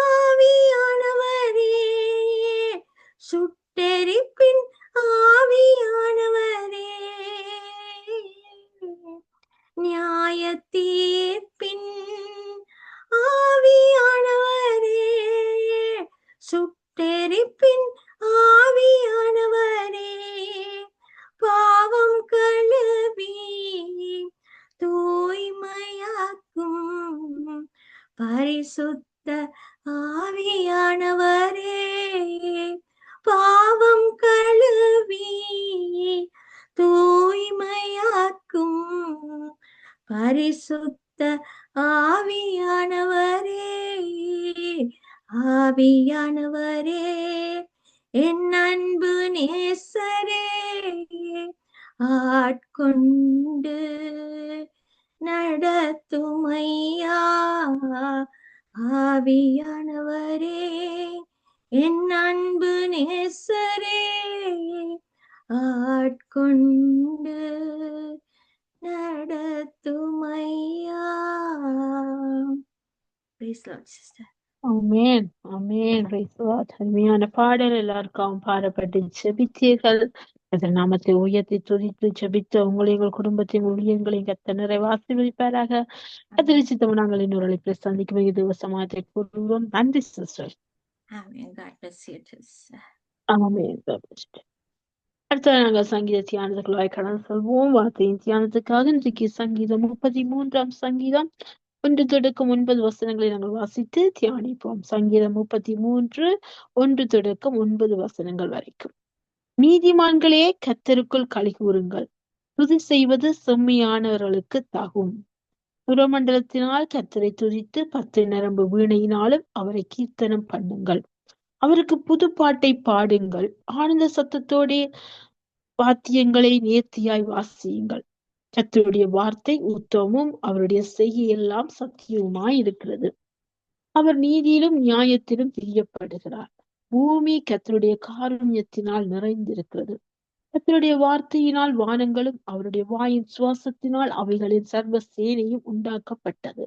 ஆவியானவரே, சுட்டெரிப்பின் ஆவியானவரே, நியாய தீர்ப்பின் ஆவியானவரே, சுட்டெரிப்பின் ஆவியானவரே, பாவம் கழுவி தூய்மையாக்கும் பரிசுத்த ஆவியானவரே, பாவம் கழுவி தூய்மையாக்கும் பரிசுத்த ஆவியானவரே. ஆவியானவரே, என் அன்பு நேசரே, ஆட்கொண்டு நடத்துமையா. ஆவியானவரே, என் அன்பு நேசரே, ஆட்கொண்டு நடத்துமையா. Praise Lord, sister. Amen, amen. Praise the Lord. அருமையான பாடல் எல்லாருக்கும் பாடப்பட்டு ஜெபித்தீர்கள். அதன் நாமத்தை உயர்த்தி துதித்து ஜெபித்த உங்களை, எங்கள் குடும்பத்தையும் ஊழியங்களையும் கர்த்தர் நிறைவாக ஆசீர்வதிப்பாராக. கத்திரிச்சித்தம் நாங்கள் இன்னொரு அழைப்பில் சந்திக்கும் இது சமாஜத்தை கூறுவோம். நன்றி sister. Amen. God bless you too, sister. ஆமென். அடுத்த நாங்கள் சங்கீத தியானத்துக்குள்ளாய் கடந்து செல்வோம். வார்த்தையின் தியானத்துக்காக இன்றைக்கு சங்கீதம் 33ஆம் சங்கீதம் 1-9 வசனங்களை நாங்கள் வாசித்து தியானிப்போம். சங்கீதம் 33 1-9 வசனங்கள் வரைக்கும். நீதிமான்களே, கர்த்தருக்குள் களி கூறுங்கள், துதி செய்வது செம்மையானவர்களுக்கு தகும். சுரமண்டலத்தினால் கர்த்தரை துதித்து 10 நரம்பு வீணையினாலும் அவரை கீர்த்தனம் பண்ணுங்கள். அவருக்கு புது பாட்டை பாடுங்கள். ஆனந்த சத்தத்தோடே வாத்தியங்களை நேர்த்தியாய் வாசியுங்கள். கர்த்தருடைய வார்த்தை உத்தமும், அவருடைய செய்கையெல்லாம் சத்தியவுமாய் இருக்கிறது. அவர் நீதியிலும் நியாயத்திலும் பிரியப்படுகிறார். பூமி கர்த்தருடைய காருண்யத்தினால் நிறைந்திருக்கிறது. கர்த்தருடைய வார்த்தையினால் வானங்களும் அவருடைய வாயின் சுவாசத்தினால் அவைகளின் சர்வ சேனையும் உண்டாக்கப்பட்டது.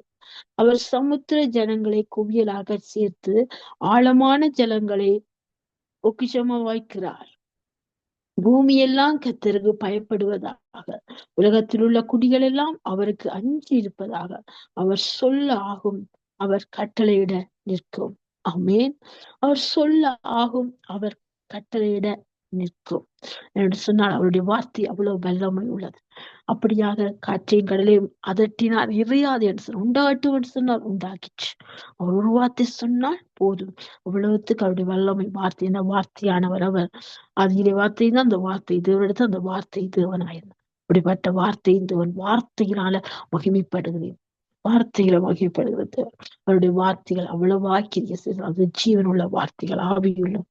அவர் சமுத்திர ஜனங்களை குவியலாக சேர்த்து ஆழமான ஜலங்களை பொக்கிஷமாக வைக்கிறார். பூமியெல்லாம் கர்த்தருக்கு பயப்படுவதாக, உலகத்தில் உள்ள குடிகள் எல்லாம் அவருக்கு அஞ்சி இருப்பதாக. அவர் சொல்ல ஆகும், அவர் கட்டளையிட நிற்கும். ஆமென். அவர் சொல்ல ஆகும், அவர் கட்டளையிட நிற்கும் என்று சொன்னால் அவருடைய வார்த்தை அவ்வளவு வல்லமை உள்ளது. அப்படியாக காற்றையும் கடலையும் அதட்டினார், இறையாது என்று சொன்னார். உண்டாகட்டும் என்று சொன்னார், உண்டாக்கிச்சு. அவர் ஒரு வார்த்தை சொன்னால் போதும். அவ்வளவுத்துக்கு அவருடைய வல்லமை வார்த்தை. என்ன வார்த்தையானவர் அவர். அதிலே வார்த்தை தான் அந்த வார்த்தை தேவனிடத்து, அந்த வார்த்தை தேவனாயிருந்தார். அப்படிப்பட்ட வார்த்தை தேவன் வார்த்தையினால மகிமைப்படுகிறேன். வார்த்தைகளை மகிமைப்படுகிறது. அவருடைய வார்த்தைகள் அவ்வளவு ஆக்கிரிய அது ஜீவனுள்ள வார்த்தைகள், ஆவியுள்ள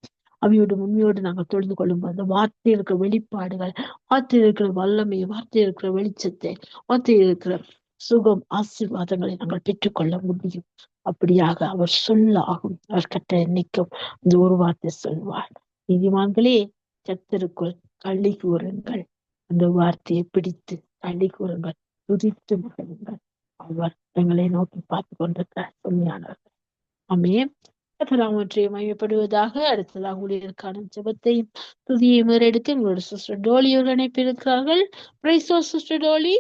அவையோடு உண்மையோடு நாங்கள் தொழுது கொள்ளும்போது அந்த வார்த்தையில் இருக்கிற வெளிப்பாடுகள், வார்த்தையில் இருக்கிற வல்லமை, வார்த்தையில் இருக்கிற வெளிச்சத்தை, வார்த்தையில் இருக்கிற சுகம், ஆசீர்வாதங்களை நாங்கள் பெற்றுக்கொள்ள முடியும். அப்படியாக அவர் சொல்லாகும், அவர் கட்டளை நிற்கும். இந்த ஒரு வார்த்தை சொல்வார், நீதிமான்களே கர்த்தருக்குள் களி கூறுங்கள். அந்த வார்த்தையை பிடித்து களி கூறுங்கள், துதித்து மகிழுங்கள். அவர் எங்களை நோக்கி பார்த்து கொண்டிருக்கிறார். உண்மையானவர். ஆமென். கர்த்தர் ஒன்றை மையப்படுவதாக. அடுத்ததாக ஊழியருக்கான ஜெபத்தையும் துதியையும் எடுக்க எங்களோட சிஸ்டர் டோலி அவர்கள் அனுப்பியிருக்கிறார்கள். Praise sister Dolly.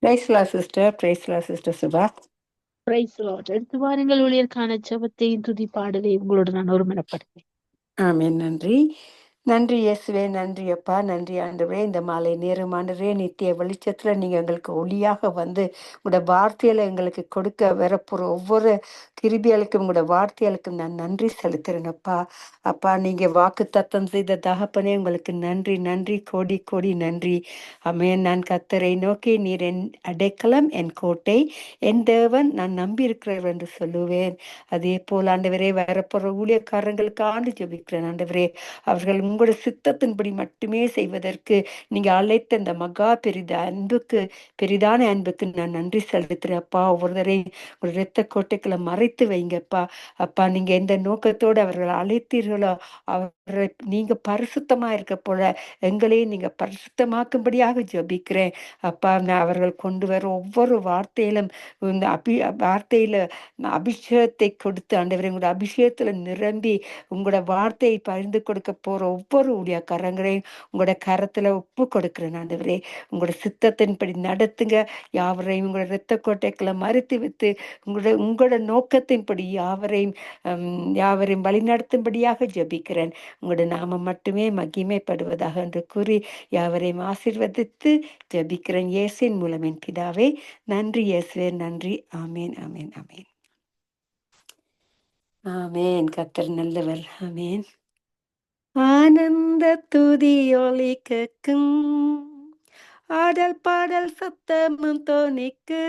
Praise sister Subha. Praise lord. எடுத்து வாருங்கள் ஊழியருக்கான ஜெபத்தையும் துதி பாடலையும் உங்களோடு நான் ஒருமனப்படுத்தேன். ஆமென். நன்றி இயேசுவே, நன்றி அப்பா, நன்றி ஆண்டவரே. இந்த மாலை நேரம் ஆண்டவரே, நித்திய வெளிச்சத்துல நீங்க எங்களுக்கு ஒளியாக வந்து உங்களோட வார்த்தையில எங்களுக்கு கொடுக்க வரப்போற ஒவ்வொரு கிருபிகளுக்கும் உங்களோட வார்த்தைகளுக்கும் நான் நன்றி செலுத்துறேன் அப்பா. அப்பா, நீங்க வாக்கு தத்தம் செய்த தகப்பனே, உங்களுக்கு நன்றி நன்றி, கோடி கோடி நன்றி. ஆமென். நான் கர்த்தரை நோக்கி, நீர் என் அடைக்கலம், என் கோட்டை, என் தேவன், நான் நம்பி இருக்கிறவர் என்று சொல்லுவேன். அதே போல் ஆண்டவரே, வரப்போற ஊழியக்காரங்களுக்கு ஆண்டு ஜெபிக்கிறேன் ஆண்டவரே. அவர்கள் உங்களுடைய சித்தத்தின்படி மட்டுமே செய்வதற்கு நீங்க அழைத்த இந்த மகா பெரிதான அன்புக்கு நான் நன்றி செலுத்துறேன் அப்பா. ஒவ்வொருத்தரையும் ஒரு இரத்த கோட்டைக்குள்ள மறைத்து வைங்கப்பா. அப்பா, நீங்க எந்த நோக்கத்தோடு அவர்கள் அழைத்தீர்களோ அவரை நீங்க பரிசுத்தமா இருக்க போல எங்களையும் நீங்க பரிசுத்தமாக்கும்படியாக ஜெபிக்கிறேன் அப்பா. நான் அவர்கள் கொண்டு வர ஒவ்வொரு வார்த்தையிலும் இந்த வார்த்தையில அபிஷேகத்தை கொடுத்து ஆண்டவரை உங்களோட அபிஷேகத்துல நிரம்பி உங்களோட வார்த்தையை பகிர்ந்து கொடுக்க போற ஒவ்வொரு ஊழியக்காரங்களையும் உங்களோட கரத்துல ஒப்பு கொடுக்கிறேன் ஆண்டவரே. உங்களோட சித்தத்தின்படி நடத்துங்க. யாவரையும் உங்களோட இரத்த கோட்டைக்குள்ள மறுத்து வைத்து உங்களோட நோக்கத்தின்படி யாவரையும் வழிநடத்தும்படியாக ஜெபிக்கிறேன். உங்களோட நாமம் மட்டுமே மகிமைப்படுவதாக என்று கூறி யாவரையும் ஆசீர்வதித்து ஜெபிக்கிறேன் இயேசுவின் மூலம் என் பிதாவே. நன்றி இயேசுவே, நன்றி. ஆமேன் ஆமேன் ஆமேன் ஆமேன். கர்த்தர் நல்லவர். ஆமேன். ஆனந்த துதி ஒலி கேட்கும், ஆடல் பாடல் சத்தமும் தோணிக்கு,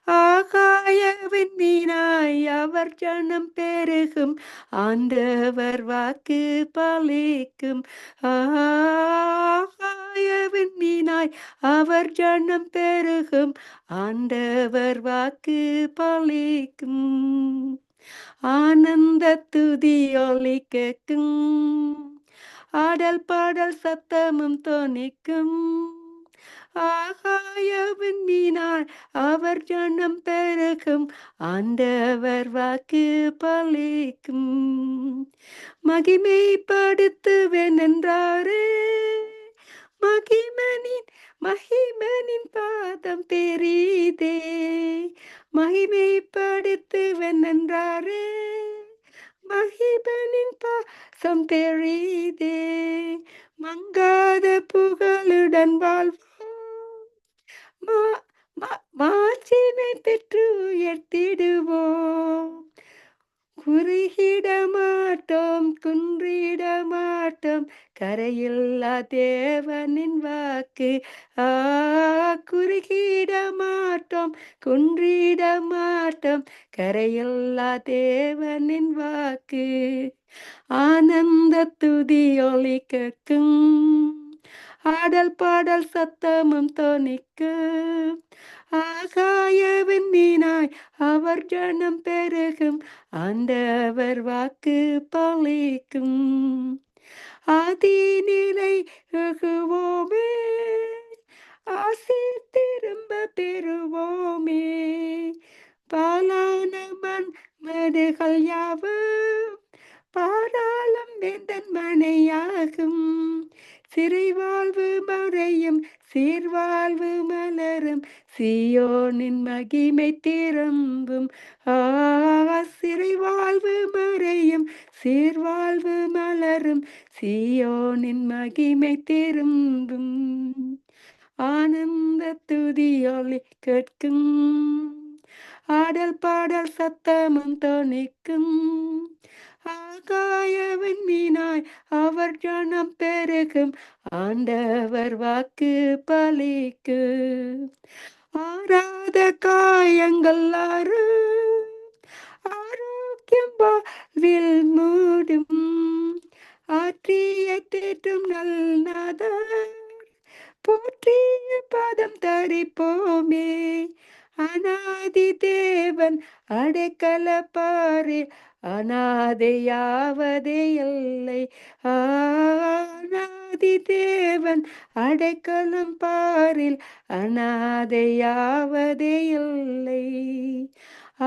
ஆகாய விண்மீனாய் அவர் ஜனம் பெருகும், ஆண்டவர் வாக்கு பலிக்கும். ஆகாய விண்மீனாய் அவர் ஜனம் பெருகும், ஆண்டவர் வாக்கு பலிக்கும். ஆனந்த துதி ஒலி கேட்கும், ஆடல் பாடல் சத்தமும் தோணிக்கும், ஆகாய விண்மீனாய் அவர் ஜனம் பெருகும், ஆண்டவர் வாக்கு பலிக்கும். மகிமைப்படுத்துவேன் என்றாரே, மகிமனின் பாதம் தெரியுதே. மகிமைப்படுத்துவேன் என்றாரே, மகிமனின் பாசம் தெரியுதே. மங்காத புகழுடன் வாழ்வோம், மாட்சிமை பெற்று உயர்த்திடுவோம். குறுகிட மாட்டோம், குன்றிட மாட்டோம், கரையில்லா தேவனின் வாக்கு. குறுகிட மாட்டோம், குன்றிட மாட்டோம், கரையில்லா தேவனின் வாக்கு. ஆனந்த துதி ஒலி கேட்கும், ஆடல் பாடல் சத்தமும் தோணிக்கும், ஆகாய விண்மீனாய் அவர் ஜனம் பெருகும், ஆண்டவர் வாக்கு பலிக்கும். ஆதி நிலை வெகுவோமே, ஆசி திரும்ப பெறுவோமே. பாலான மடுகள் யாவும் பாராளம் வேந்தன் மனையாகும். சிறைவாழ்வு மறையும், சீர்வாழ்வு மலரும், சியோனின் மகிமை திரும்பும். சிறைவாழ்வு மறையும், சீர்வாழ்வு மலரும், சியோனின் மகிமை திரும்பும். ஆனந்த துதி ஒலி கேட்கும், ஆடல் பாடல் சத்தமும் தோணிக்கும், ஆகாய விண்மீனாய் அவர் ஜனம் பெருகும், ஆண்டவர் வாக்கு பலிக்கு. ஆறாத காயங்கள் ஆரோக்கியம் வாழ்வில் மூடும், ஆற்றிய தேற்றும் நல்நாதர் போற்றிய பாதம் தரிப்போமே. அநாதி தேவன் அடைக்கலப்பாரே, அநாதையாவதே இல்லை. அநாதி தேவன் அடைக்கலம் பாரில், அநாதையாவதே இல்லை.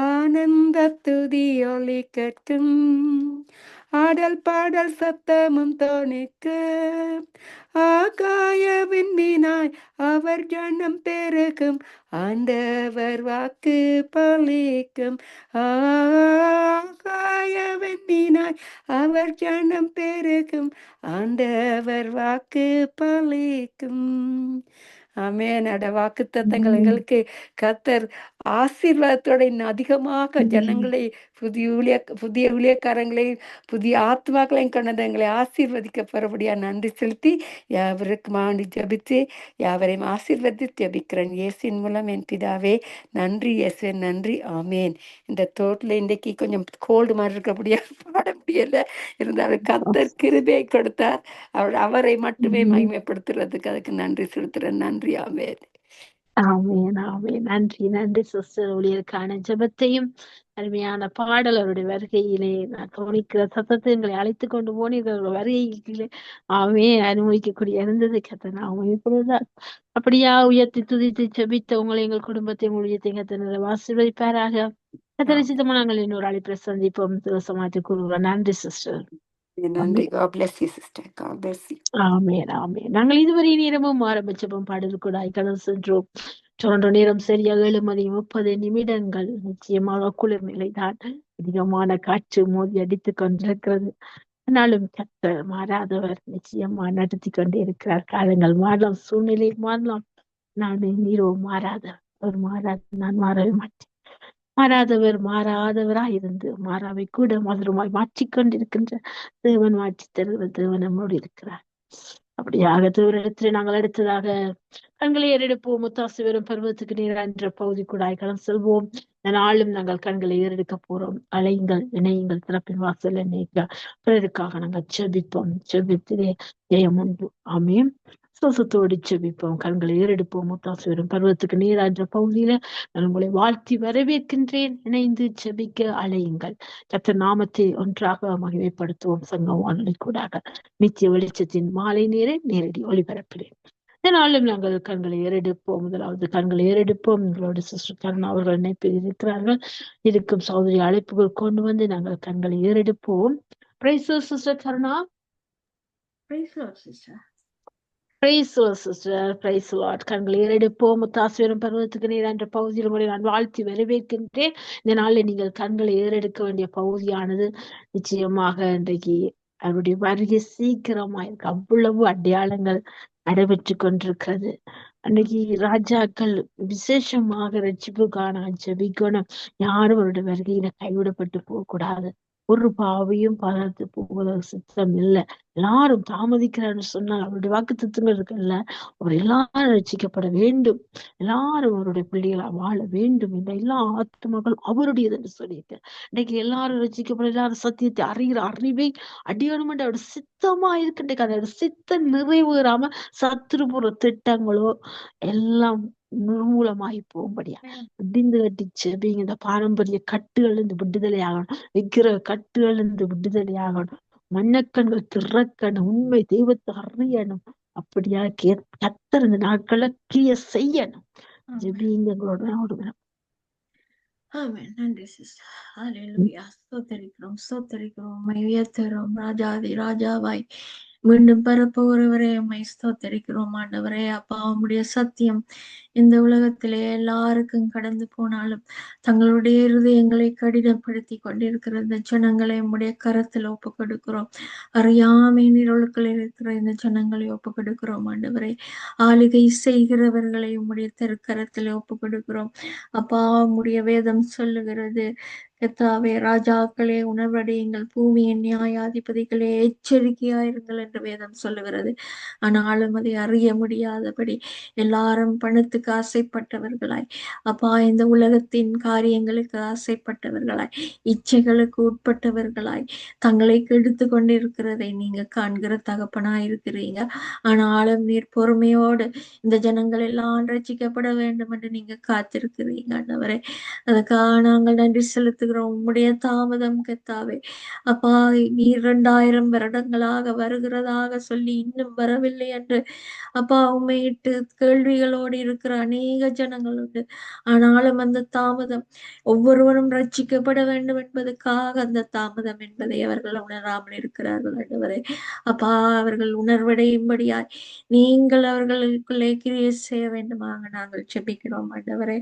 ஆனந்த துதி ஒலிக்கட்டும், ஆடல் பாடல் சத்தமும் தோணிக்க, ஆகாய விண்மீனாய் அவர் ஜனம் பெருகும், ஆண்டவர் வாக்கு பலிக்கும். ஆகாய விண்மீனாய் அவர் ஜனம் பெருகும், ஆண்டவர் வாக்கு பலிக்கும். ஆமென். வாக்கு தத்தங்கள் எங்களுக்கு கர்த்தர் ஆசீர்வாதத்தோட இன்னும் அதிகமாக ஜனங்களை புதிய ஊழியக்காரங்களையும் புதிய ஆத்மாக்களையும் கொண்டு எங்களை ஆசீர்வதிக்க பெறபடியா நன்றி செலுத்தி யாவருக்கு மாண்டி ஜபித்து யாவரையும் ஆசீர்வதி ஜபிக்கிறேன் இயேசுவின் மூலம் என் பிதாவே. நன்றி இயேசுவே, நன்றி. ஆமேன். இந்த தோட்டில் இன்றைக்கு கொஞ்சம் கோல்டு மாதிரி இருக்கபடியா பாட முடியல, இருந்தாலும் கர்த்தர் கிருபை கொடுத்தார். அவரை மட்டுமே மகிமைப்படுத்துறதுக்கு அதுக்கு நன்றி செலுத்துறேன். நன்றி. ஆமேன். ஆமேன். ஆமேன். நன்றி. நன்றி சிஸ்டர். ஊழியருக்கான ஜெபத்தையும் அருமையான பாடல் அவருடைய வருகையிலே நான் கவனிக்கிற சத்தத்தை எங்களை அழைத்து கொண்டு போனீர்கள் வருகையிலே. அனுபவிக்கக்கூடிய இருந்தது கத்தனை இப்பொழுதுதான் அப்படியா உயர்த்தி துதித்து ஜெபித்த உங்களை எங்கள் குடும்பத்தை ஊழியத்தை கத்தனை ஆசீர்வதிப்பாராக. கத்தனை சித்தமா நாங்கள் இன்னொரு அழைப்பை சந்திப்போம். சமாதி கூறுவோம். நன்றி சிஸ்டர். நன்றி. God bless you sister. God bless you. ஆமென். ஆமென். நாங்கள் இதுவரை நேரமும் ஆரம்பிச்சப்போம் பாடல் கூட கடந்து சென்றோம். டொரண்டோ நேரம் சரியாக 7:30 நிச்சயமாக குளிர்நிலை தான். அதிகமான காற்று மோதி அடித்துக் கொண்டிருக்கிறது. ஆனாலும் கர்த்தர் மாறாதவர், நிச்சயமா நடத்தி கொண்டே இருக்கிறார். காலங்கள் மாறலாம், சூழ்நிலை மாறலாம், நீரோ மாறாதவர். அவர் மாறாத, நான் மாறவே மாட்டேன். மாறாதவராய் இருந்து மாறாவை கூட மதுரமாய் மாற்றிக்கொண்டிருக்கின்ற தேவன், மாற்றி தருகிற தேவன் நம்மோடு இருக்கிறார். அப்படியாக தேவனிடத்தில் நாங்கள் அடுத்ததாக கண்களை ஏறெடுப்போம். முத்தாசு வெறும் பருவத்துக்கு நீர் என்ற பகுதி கூட செல்வோம். நாளும் நாங்கள் கண்களை ஏறெடுக்க போறோம். அலையுங்கள், இணையுங்கள், திறப்பின் வாசல் இணைக்க பிறருக்காக நாங்கள் செபிப்போம். செபித்திலே ஜெயம் உண்டு. ஆமென். சுவாசத்தோடு செபிப்போம். கண்களை ஏறெடுப்போம். முத்தாசு வெறும் பருவத்துக்கு நீர் என்ற பகுதியில நான் உங்களை வாழ்த்தி வரவேற்கின்றேன். இணைந்து செபிக்க அலையுங்கள். கர்த்தர் நாமத்தை ஒன்றாக மகிமைப்படுத்துவோம். சங்கம் வானொலி கூடாக நித்திய வெளிச்சத்தின் மாலை நேர நேரடி ஒளிபரப்பிலே நாளும் நாங்கள் கண்களை ஏறெடுப்போம். முதலாவது கண்களை ஏறெடுப்போம். எங்களோட சிஸ்டர் கருணா அவர்கள் இணைப்பில் இருக்கிறார்கள். இருக்கும் சகோதரி அழைப்புகள் கொண்டு வந்து நாங்கள் கண்களை ஏறெடுப்போம். Price sister Karuna. கண்களை ஏறெடுப்போம். முத்தாசுவரம் பருவத்துக்கு நீர் என்ற பகுதியில் உங்களை நான் வாழ்த்தி வரவேற்கின்றேன். இந்த நாளில் நீங்கள் கண்களை ஏறெடுக்க வேண்டிய பகுதியானது நிச்சயமாக இன்றைக்கு அவருடைய வருகை சீக்கிரமா இருக்கு. அவ்வளவு அடையாளங்கள் நடைபெற்று கொண்டிருக்கிறது. அன்னைக்கு ராஜாக்கள் விசேஷமாக ரட்சிப்புக்கான ஜெபிக்கணும். யாரும் அவருடைய வருகையில கைவிடப்பட்டு போக கூடாது. ஒரு பாவையும் பார்த்து போவதற்கு சித்தம் இல்லை. எல்லாரும் தாமதிக்கிறான்னு சொன்னால் அவருடைய வாக்கு தத்துவங்கள் இருக்குல்ல, அவர் எல்லாரும் ரட்சிக்கப்பட வேண்டும், எல்லாரும் அவருடைய பிள்ளைகளா வாழ வேண்டும் என்ற எல்லா ஆத்மாக்களும் அவருடையது என்று சொல்லியிருக்க. இன்னைக்கு எல்லாரும் ரட்சிக்கப்பட, எல்லாரும் சத்தியத்தை அறிகிற அறிவை அடியணும் என்று அவருடைய சித்தமா இருக்கு. அதோட சித்தம் நிறைவேறாம சத்துருபுற திட்டங்களோ எல்லாம் நிர்மூலமாகி போகும்படியா முடிந்து கட்டி செபிங்க. இந்த பாரம்பரிய கட்டுகள் இருந்து விடுதலை ஆகணும். விக்கிர கட்டுகள் இருந்து விடுதலை ஆகணும். மண்ணக்கண்கள் திறக்கணும். உண்மை தெய்வத்தை அறியணும். அப்படியா கத்தர் இந்த நாட்களை கிரிய செய்யணும். ஜெபிங்க எங்களோட. ஆமென். நன்றி சிஸ்டர். ஹல்லேலூயா. ஸ்தோத்தரிக்கிறோம், உயர்த்துகிறோம். ராஜாதி ராஜாவாய் மீண்டும் பரப்பவரவரே உம்மை ஸ்தோத்தரிக்கிறோம் ஆண்டவரே. அப்பா, உம்முடைய சத்தியம் இந்த உலகத்திலே எல்லாருக்கும் கடந்து போனாலும் தங்களுடைய இருதயங்களை கடினப்படுத்தி கொண்டிருக்கிற இந்த ஜனங்களை உம்முடைய கரத்தில் ஒப்பு கொடுக்கிறோம். அறியாமை நிரலுக்குள் இருக்கிற இந்த ஜனங்களை ஒப்பு கொடுக்கிறோம் ஆண்டவரே. ஆளுகை செய்கிறவர்களை உம்முடைய திருக்கரத்தில் ஒப்பு கொடுக்கிறோம். அப்பா, உம்முடைய வேதம் சொல்லுகிறது, கர்த்தாவே, ராஜாக்களே உணர்வடையுங்கள், பூமியின் நியாயாதிபதிகளே எச்சரிக்கையாயிருங்கள் என்று வேதம் சொல்லுகிறது. ஆனாலும் அதை அறிய முடியாதபடி எல்லாரும் பணத்துக்கு காரியங்களுக்கு ஆசைப்பட்டவர்களாய், அப்பா இந்த உலகத்தின் காரியங்களுக்கு ஆசைப்பட்டவர்களாய், இச்சைகளுக்கு உட்பட்டவர்களாய் தங்களை கெடுத்து கொண்டிருக்கிறதை நீங்க காண்கிற தகப்பனாய் இருக்கிறீங்க. ஆனாலும் நீர் பொறுமையோடு இந்த ஜனங்கள் எல்லாம் ரட்சிக்கப்பட வேண்டும் என்று நீங்க காத்திருக்கிறீங்க ஆண்டவரே. அதுக்காக நாங்கள் நன்றி செலுத்துகிறோம். உம்முடைய தாமதம் கர்த்தாவே அப்பா, நீர் 2000 வருடங்களாக வருகிறதாக சொல்லி இன்னும் வரவில்லை என்று அப்பா உம்மையிட்டு கேள்விகளோடு இருக்கிற அநேக ஜனங்கள் உண்டு. ஆனாலும் அந்த தாமதம் ஒவ்வொருவரும் ரட்சிக்கப்பட வேண்டும் என்பதற்காக அந்த தாமதம் என்பதை அவர்கள் உணராமல் இருக்கிறார்கள் ஆண்டவரே. அப்பா, அவர்கள் உணர்வடையும்படியாய் நீங்கள் அவர்களுக்குள்ளே கிரியை செய்ய வேண்டுமாக நாங்கள் ஜெபிக்கிறோம் ஆண்டவரே.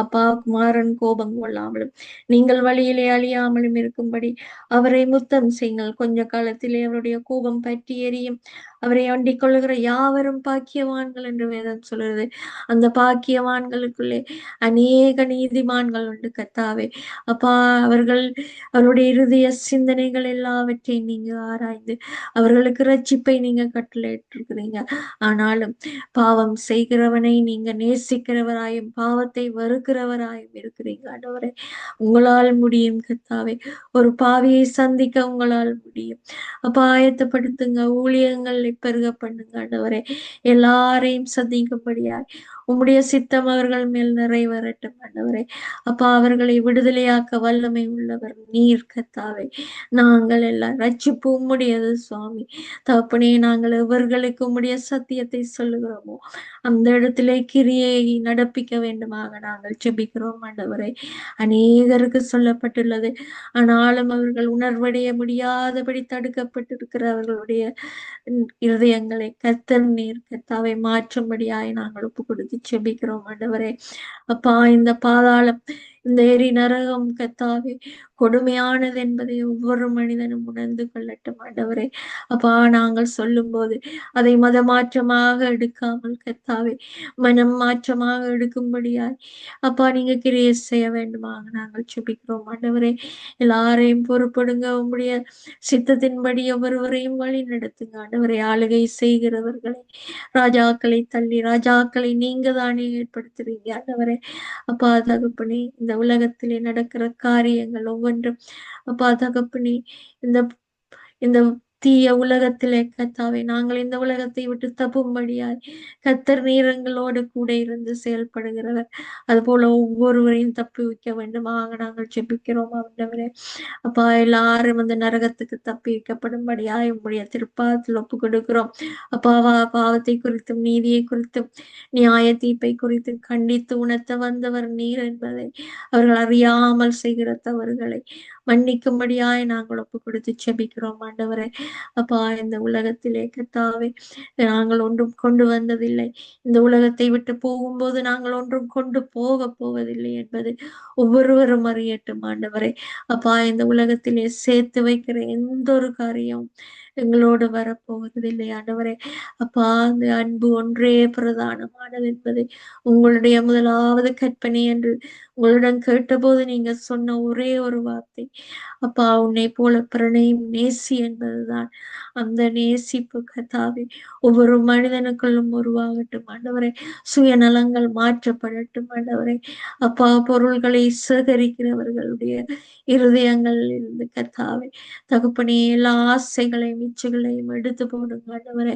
அப்பா, குமாரன் கோபம் கொள்ளாமலும் நீங்கள் வழியிலே அழியாமலும் இருக்கும்படி அவரை முத்தம் செய்யுங்கள். கொஞ்ச காலத்திலே அவருடைய கோபம் பற்றி எரியும். அவரை அண்டிக் கொள்ளுகிற யாவரும் பாக்கியவான்கள் என்று வேதம் சொல்கிறது. அந்த பாக்கியவான்களுக்குள்ளே அநேக நீதிமான்கள் உண்டு கர்த்தாவே. அப்பா, அவருடைய இருதய சிந்தனைகள் எல்லாவற்றையும் நீங்க ஆராய்ந்து அவர்களுக்கு ரட்சிப்பை நீங்க கட்டளையிட்டிருக்கிறீங்க. ஆனாலும் பாவம் செய்கிறவனை நீங்க நேசிக்கிறவராயும் பாவத்தை வெறுக்கிறவராயும் இருக்கிறீங்க ஆண்டவரே. உங்களால் முடியும் கர்த்தாவே. ஒரு பாவியை சந்திக்க உங்களால் முடியும். அப்ப ஆயத்தப்படுத்துங்க, ஊழியங்களை பெருக பண்ணுங்க ஆண்டவரே. எல்லாரையும் சந்திக்கும்படியாய் உம்முடைய சித்தம் அவர்கள் மேல் நிறைவேறட்டும் ஆண்டவரே. அப்பா, அவர்களை விடுதலையாக்க வல்லமை உள்ளவர் நீர் கர்த்தாவே. நாங்கள் எல்லாம் ரட்சிப்பு உம்முடையது சுவாமி. தகப்பனே, நாங்கள் எவர்களுக்கு உம்முடைய சத்தியத்தை சொல்லுகிறோமோ அந்த இடத்திலே கிரியை நடப்பிக்க வேண்டுமாக நாங்கள் ஜெபிக்கிறோம் ஆண்டவரே. அநேகருக்கு சொல்லப்பட்டுள்ளது, ஆனாலும் அவர்கள் உணர்வடைய முடியாதபடி தடுக்கப்பட்டிருக்கிற அவர்களுடைய இருதயங்களை கர்த்தர் நீர் கர்த்தாவை மாற்றும்படியாய் நாங்கள் ஒப்பு கொடுத்து செபிக்கிறோம் ஆண்டவரே. அப்பா, இந்த பாதாளம், இந்த எரி நரகம் கர்த்தாவே கொடுமையானது என்பதை ஒவ்வொரு மனிதனும் உணர்ந்து கொள்ளட்டும் ஆண்டவரே. அப்பா, நாங்கள் சொல்லும் போது அதை மதமாற்றமாக எடுக்காமல் கர்த்தாவே மனம் மாற்றமாக எடுக்கும்படியாய் அப்பா நீங்க கிரியை செய்ய வேண்டுமாக நாங்கள் செபிக்கிறோம் ஆண்டவரே. எல்லாரையும் பொறுப்படுங்க. உங்களுடைய சித்தத்தின்படி ஒவ்வொருவரையும் வழி நடத்துங்க ஆண்டவரை. ஆளுகை செய்கிறவர்களை, ராஜாக்களை தள்ளி ராஜாக்களை நீங்க தானே ஏற்படுத்துறீங்க ஆண்டவரே. அப்பா தகப்பனே, இந்த உலகத்திலே நடக்கிற காரியங்கள் ஒவ்வொன்றும் அப்பா தகப்பனே, இந்த இந்த தீய உலகத்திலே கர்த்தாவே நாங்கள் இந்த உலகத்தை விட்டு தப்பும்படியாய் கர்த்தர் நீரங்களோடு கூட இருந்து செயல்படுகிறவர். அதுபோல ஒவ்வொருவரையும் தப்பி வைக்க வேண்டுமாக நாங்கள் ஜெபிக்கிறோம் ஆண்டவரே. அப்பா, எல்லாரும் அந்த நரகத்துக்கு தப்பி வைக்கப்படும்படியாய் உம்முடைய திருப்பாதத்தில் ஒப்பு கொடுக்கிறோம். அப்பா, பாவத்தை குறித்தும் நீதியை குறித்தும் நியாய தீர்ப்பை குறித்தும் கண்டித்து உணர்த்த வந்தவர் நீர் என்பதை அவர்கள் அறியாமல் செய்கிற தவறுகளை மன்னிக்கும்படியாய் நாங்கள் ஒப்பு கொடுத்து செபிக்கிறோம் ஆண்டவரே. அப்பா, இந்த உலகத்திலே கர்த்தாவே நாங்கள் ஒன்றும் கொண்டு வந்ததில்லை. இந்த உலகத்தை விட்டு போகும்போது நாங்கள் ஒன்றும் கொண்டு போக போவதில்லை என்பது ஒவ்வொருவரும் அறியட்டும் ஆண்டவரே. அப்பா, இந்த உலகத்திலே சேர்த்து வைக்கிற எந்த ஒரு காரியம் எங்களோடு வரப்போவதில்லை ஆண்டவரே. அப்பா, அந்த அன்பு ஒன்றே பிரதானமானது என்பது உங்களுடைய முதலாவது கற்பனை என்று உங்களிடம் கேட்டபோது நீங்க சொன்ன ஒரே ஒரு வார்த்தை அப்பா, உன்னை போல பிறனையும் நேசி என்பதுதான். அந்த நேசிப்பு கர்த்தாவே ஒவ்வொரு மனிதனுக்குள்ளும் உருவாகட்டும் ஆண்டவரே. சுயநலங்கள் மாற்றப்படட்டும் ஆண்டவரே. அப்பா, பொருள்களை சேகரிக்கிறவர்களுடைய இருதயங்கள் இருந்து கர்த்தாவே தகப்பனே எல்லா ஆசைகளையும் இச்சைகளையும் எடுத்து போடுங்க ஆண்டவரே.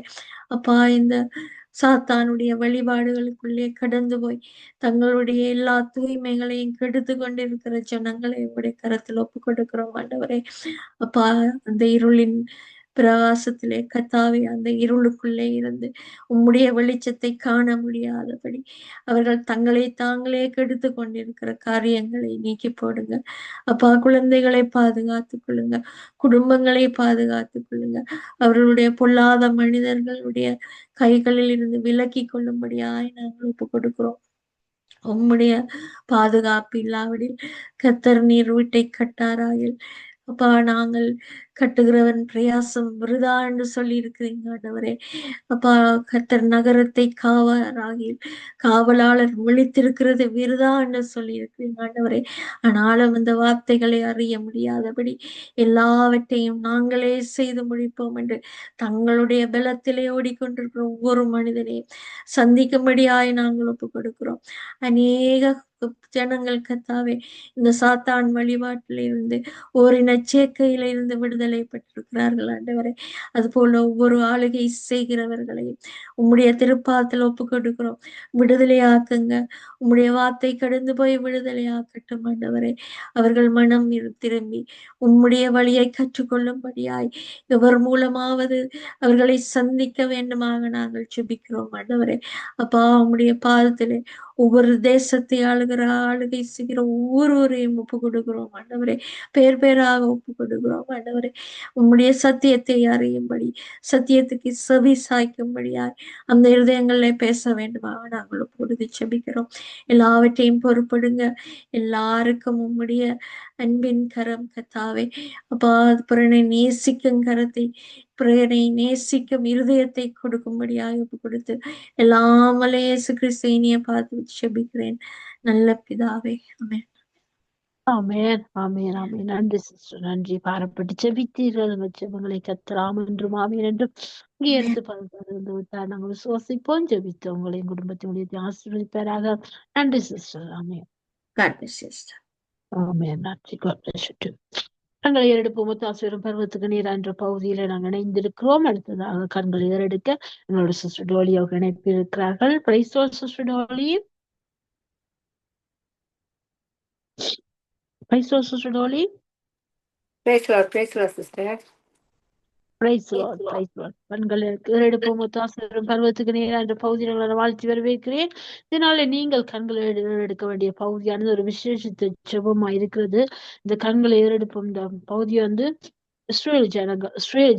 அப்பா, இந்த சாத்தானுடைய வழிபாடுகளுக்குள்ளே கடந்து போய் தங்களுடைய எல்லா தூய்மைகளையும் கெடுத்து கொண்டிருக்கிற ஜனங்களை உங்களுடைய கரத்தில் ஒப்பு கொடுக்கிறோம் ஆண்டவரே. அப்பா, அந்த இருளின் பிரகாசத்திலே கர்த்தாவே அந்த இருளுக்குள்ளே இருந்து உம்முடைய வெளிச்சத்தை காண முடியாதபடி அவர்கள் தங்களை தாங்களே கெடுத்து கொண்டிருக்கிற காரியங்களை நீக்கி போடுங்க. அப்பா, குழந்தைகளை பாதுகாத்துக் கொள்ளுங்க, குடும்பங்களை பாதுகாத்துக் கொள்ளுங்க. அவர்களுடைய பொல்லாத மனிதர்களுடைய கைகளில் இருந்து விலக்கி கொள்ளும்படியாய் நாங்கள் ஒப்பு கொடுக்கிறோம். உம்முடைய பாதுகாப்பு இல்லாவிடில் கர்த்தர் நீர் வீட்டை கட்டாராயில் அப்பா நாங்கள் கட்டுகிறவன் பிரயாசம் விருதா என்று சொல்லி இருக்கிறீங்க ஆண்டவரே. அப்பா கர்த்தர் நகரத்தை காவலாளர் விழித்திருக்கிறது விருதா என்று சொல்லி இருக்கிறீங்க ஆண்டவரே. ஆனாலும் இந்த வார்த்தைகளை அறிய முடியாதபடி எல்லாவற்றையும் நாங்களே செய்து முடிப்போம் என்று தங்களுடைய பலத்திலே ஓடிக்கொண்டிருக்கிற ஒவ்வொரு மனிதனையும் சந்திக்கும்படியாய் நாங்கள் ஒப்புக் கொடுக்கிறோம். அநேக ஜனங்கள் கத்தாவே இந்த சாத்தான் வழிபாட்டிலிருந்து ஓரின சேர்க்கையிலிருந்து விடுதலை பெற்றிருக்கிறார்கள் ஆண்டவரே. அது போல ஒவ்வொரு ஆளுகை செய்கிறவர்களையும் உம்முடைய திருப்பாதத்தில் ஒப்பு கொடுக்கிறோம். விடுதலையாக்குங்க. உம்முடைய வார்த்தை கடந்து போய் விடுதலையாக்கட்டும் ஆண்டவரே. அவர்கள் மனம் திரும்பி உம்முடைய வழியை கற்றுக்கொள்ளும்படியாய் எவர் மூலமாவது அவர்களை சந்திக்க வேண்டுமாக நாங்கள் ஜெபிக்கிறோம் ஆண்டவரே. அப்பா உம்முடைய பாதத்திலே ஒவ்வொரு தேசத்தை ஆளுகை செய்கிற ஒவ்வொருவரையும் ஒப்பு கொடுக்கிறோம் ஆண்டவரே. பேர் பேராக ஒப்பு கொடுக்கிறோம் ஆண்டவரே. உம்முடைய சத்தியத்தை அறியும்படி சத்தியத்துக்கு செவி சாய்க்கும்படியாய் அந்த இருதயங்களிலே பேச வேண்டுமாக நாங்கள் ஒப்பு செபிக்கிறோம். எல்லாவற்றையும் பொறுப்படுங்க. எல்லாருக்கும் உம்முடைய அன்பின் கரம் கத்தாவே. அப்பா பிறனை நேசிக்கும் கரத்தை பிறனை நேசிக்கும் இருதயத்தை கொடுக்கும்படியாக ஒப்பு கொடுத்து எல்லாமலே இயேசு கிறிஸ்து இனிய பார்த்து செபிக்கிறேன் நல்ல பிதாவே. ஆமென். ஆமென் ஆமென் ஆமென். நன்றி சிஸ்டர், நன்றி. பாரப்பட்டு செபித்தீர்கள். உங்கள் செபங்களை கத்தராம் என்றும் ஆமென் என்றும் எடுத்து பகிர்ந்து விட்டார். நாங்கள் விசுவாசிப்போம், ஜெபித்து உங்களையும் குடும்பத்தினுடைய ஆசீர்வதிப்பாராக. நன்றி sister. Amen. God bless you, sister. ஆமென். நன்றி. God bless you too. கண்களை ஏறெடுப்போம். முத்தாசுவரம் பருவத்துக்கு நீர் என்ற பகுதியில நாங்கள் இணைந்திருக்கிறோம். அடுத்ததாக கண்களை ஏறெடுக்க எங்களோட சிஸ்டர் டோலி அவங்க இணைப்பு இருக்கிறார்கள். Praise Lord sister Dolly. Praise Lord sister Dolly. Praise Lord, sister. Praise Lord, praise Lord. கண்களை ஏறெடுப்போம். முத்தாசுவரம் பருவத்துக்கு நீர் என்ற பகுதியில் வாழ்த்தி வரவேற்கிறேன். இதனால நீங்கள் கண்களை ஏறெடுக்க வேண்டிய பகுதியானது ஒரு விசேஷித்த ஜெபமா இருக்கிறது. இந்த கண்களை ஏறெடுப்போம் இந்த பகுதியை இஸ்ரேல்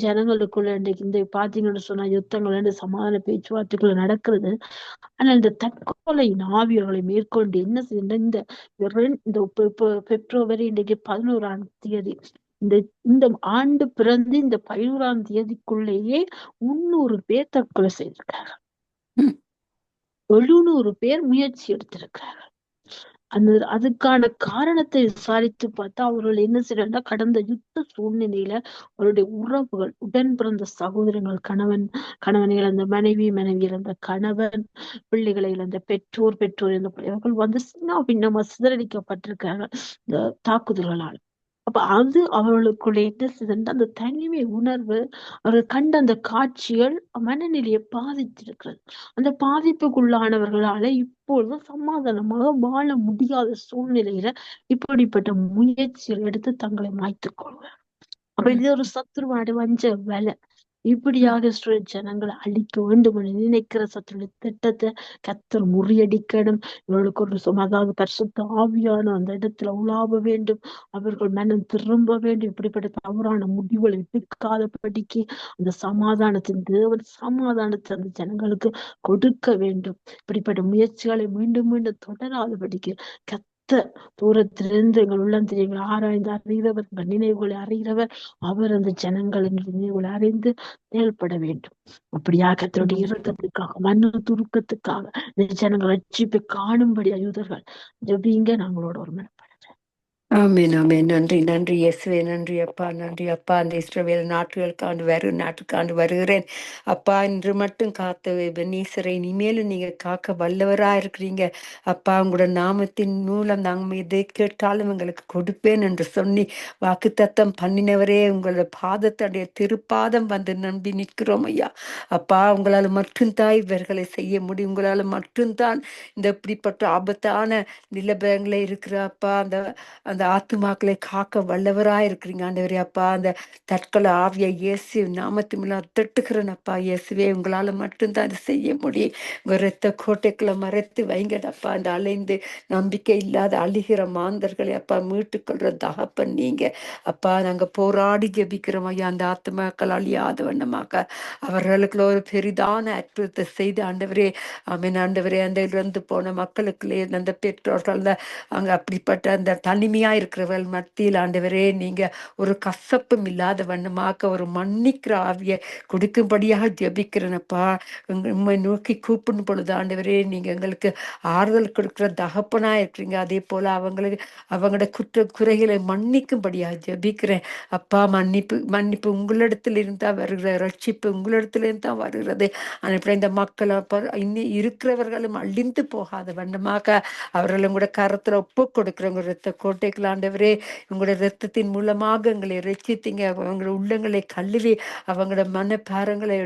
ஜனங்களுக்குள்ள இன்றைக்கு இந்த பாத்தீங்கன்னு சொன்னா யுத்தங்கள் சமாதான பேச்சுவார்த்தைக்குள்ள நடக்கிறது. ஆனா இந்த தற்கொலையின் ஆவியர்களை மேற்கொண்டு என்ன செய்ய இந்த பிப்ரவரி இன்றைக்கு 11ஆம் தேதி இந்த ஆண்டு பிறந்து இந்த 11ஆம் தேதிக்குள்ளேயே 300 பேர் தற்கொலை செய்திருக்காங்க. 700 பேர் முயற்சி எடுத்திருக்கிறார்கள். அதுக்கான காரணத்தை விசாரித்து பார்த்தா அவர்கள் என்ன செய்யறாங்கன்னா, கடந்த யுத்த சூழ்நிலையில அவருடைய உறவுகள், உடன் பிறந்த சகோதரங்கள், கணவனை இழந்த மனைவி இழந்த கணவன், பிள்ளைகளை இழந்த பெற்றோர் இழந்த பிள்ளைகள் சின்ன பின்னமா சிதறடிக்கப்பட்டிருக்காங்க இந்த தாக்குதல்களால். அப்ப அது அவர்களுக்குள்ள என்ன செய்யுதுன்னா, அந்த தனிமை உணர்வு, அவர்கள் கண்ட அந்த காட்சிகள் மனநிலையை பாதித்திருக்கிறது. அந்த பாதிப்புக்குள்ளானவர்களால இப்பொழுது சமாதானமாக வாழ முடியாத சூழ்நிலையில இப்படிப்பட்ட முயற்சிகள் எடுத்து தங்களை மாய்த்துக் கொள்வார். அப்ப இது ஒரு சத்துருவாடு வஞ்ச வேலை. இப்படியாக ஜனங்களை அழிக்க வேண்டும் என்று நினைக்கிற சத்துருடைய திட்டத்தை கர்த்தர் முறியடிக்கணும். இவர்களுக்கு ஒரு அதாவது பரிசுத்த ஆவியான அந்த இடத்துல உலாவ வேண்டும். அவர்கள் மனம் திரும்ப வேண்டும். இப்படிப்பட்ட தவறான முடிவுகளை எடுக்காதபடிக்கு அந்த சமாதானத்தின் தேவன் சமாதானத்தை அந்த ஜனங்களுக்கு கொடுக்க வேண்டும். இப்படிப்பட்ட முயற்சிகளை மீண்டும் மீண்டும் தொடராதபடிக்கு தூரத்திலிருந்து எங்கள் உள்ளந்திரியங்களை ஆராய்ந்து அறிகிறவர், எங்கள் நினைவுகளை அறிகிறவர். அவர் அந்த ஜனங்களின் நினைவுகளை அறிந்து செயல்பட வேண்டும். அப்படியாக கர்த்தருடைய இரக்கத்துக்காக, மன துருக்கத்துக்காக இந்த ஜனங்கள் ரட்சிப்பை காணும்படி யூதர்கள் ஜெபிங்க. நாங்களோட ஒரு மனப்படுறேன். ஆமென் ஆமென். நன்றி இயேசுவே. நன்றி அப்பா அந்த இஸ்ரவேல் நாட்டுக்காண்டு வருகிறேன் அப்பா. இன்று மட்டும் காத்த எபெனேசரை இனிமேலும் நீங்க காக்க வல்லவரா இருக்கிறீங்க அப்பா. உங்களோட நாமத்தின் மூலம் நாங்கள் எதை கேட்டாலும் எங்களுக்கு கொடுப்பேன் என்று சொல்லி வாக்குத்தத்தம் பண்ணினவரே, உங்களோட பாதத்துடைய திருப்பாதம் வந்து நம்பி நிற்கிறோம் ஐயா. அப்பா உங்களால் மட்டும்தான் இவர்களை செய்ய முடியும். உங்களால் மட்டும்தான் இந்த இப்படிப்பட்ட ஆபத்தான நிலபரங்களை இருக்கிற அப்பா அந்த ஆத்துமாக்களை காக்க வல்லவராய் இருக்கிறீங்க ஆண்டவரே. அப்பா அந்த தற்கொலை ஆவிய இயேசு நாமத்து மூலம் தட்டுகிறேன் அப்பா. இயேசுவே உங்களால மட்டும்தான் அதை செய்ய முடியும். உங்க ரத்த கோட்டைக்குள்ள மறைத்து வைங்கடப்பா. அந்த அலைந்து நம்பிக்கை இல்லாத அழுகிற மாந்தர்களை அப்பா மீட்டுக்கொள்ற தகப்பன் நீங்க அப்பா. நாங்க போராடி ஜெபிக்கிறோம் ஐயா. அந்த ஆத்துமாக்கள் அழியாத வண்ணமாக அவர்களுக்குள்ள ஒரு பெரிதான அற்புதத்தை செய்து ஆண்டவரே. ஆமென் ஆண்டவரே. அந்த இறந்து போன மக்களுக்குள்ளே அந்த பெற்றோர்கள் அங்க அப்படிப்பட்ட அந்த தனிமையா இருக்கிறவர்கள் மத்தியில் ஆண்டவரே நீங்க ஒரு கசப்பும் இல்லாத வண்ணமாக ஒரு மன்னிக்கிற ஆவியை கொடுக்கும்படியாக ஜெபிக்கிறேனப்பா. உம்மை நோக்கி கூப்பிடும் பொழுது ஆண்டவரே நீங்க எங்களுக்கு ஆறுதல் கொடுக்கிற தகப்பனா இருக்கிறீங்க. அதே போல அவங்களோட குறைகளை மன்னிக்கும்படியாக ஜெபிக்கிறேன் அப்பா. மன்னிப்பு மன்னிப்பு உங்களிடத்தில் இருந்தா வருகிற ரட்சிப்பு உங்களிடத்துல இருந்தா வருகிறது. ஆனால் இந்த மக்கள் அப்ப இன்னி இருக்கிறவர்களும் அழிந்து போகாத வண்ணமாக அவர்களும் கூட கரத்துல ஒப்பு கொடுக்குறவங்க ரத்த கோட்டைகள் ஆண்டவரே உங்களோட ரத்தத்தின் மூலமாக எங்களை ரட்சித்தீங்க. அவங்களோட உள்ளங்களை கழுவி அவங்களோட மனப்பாரங்களை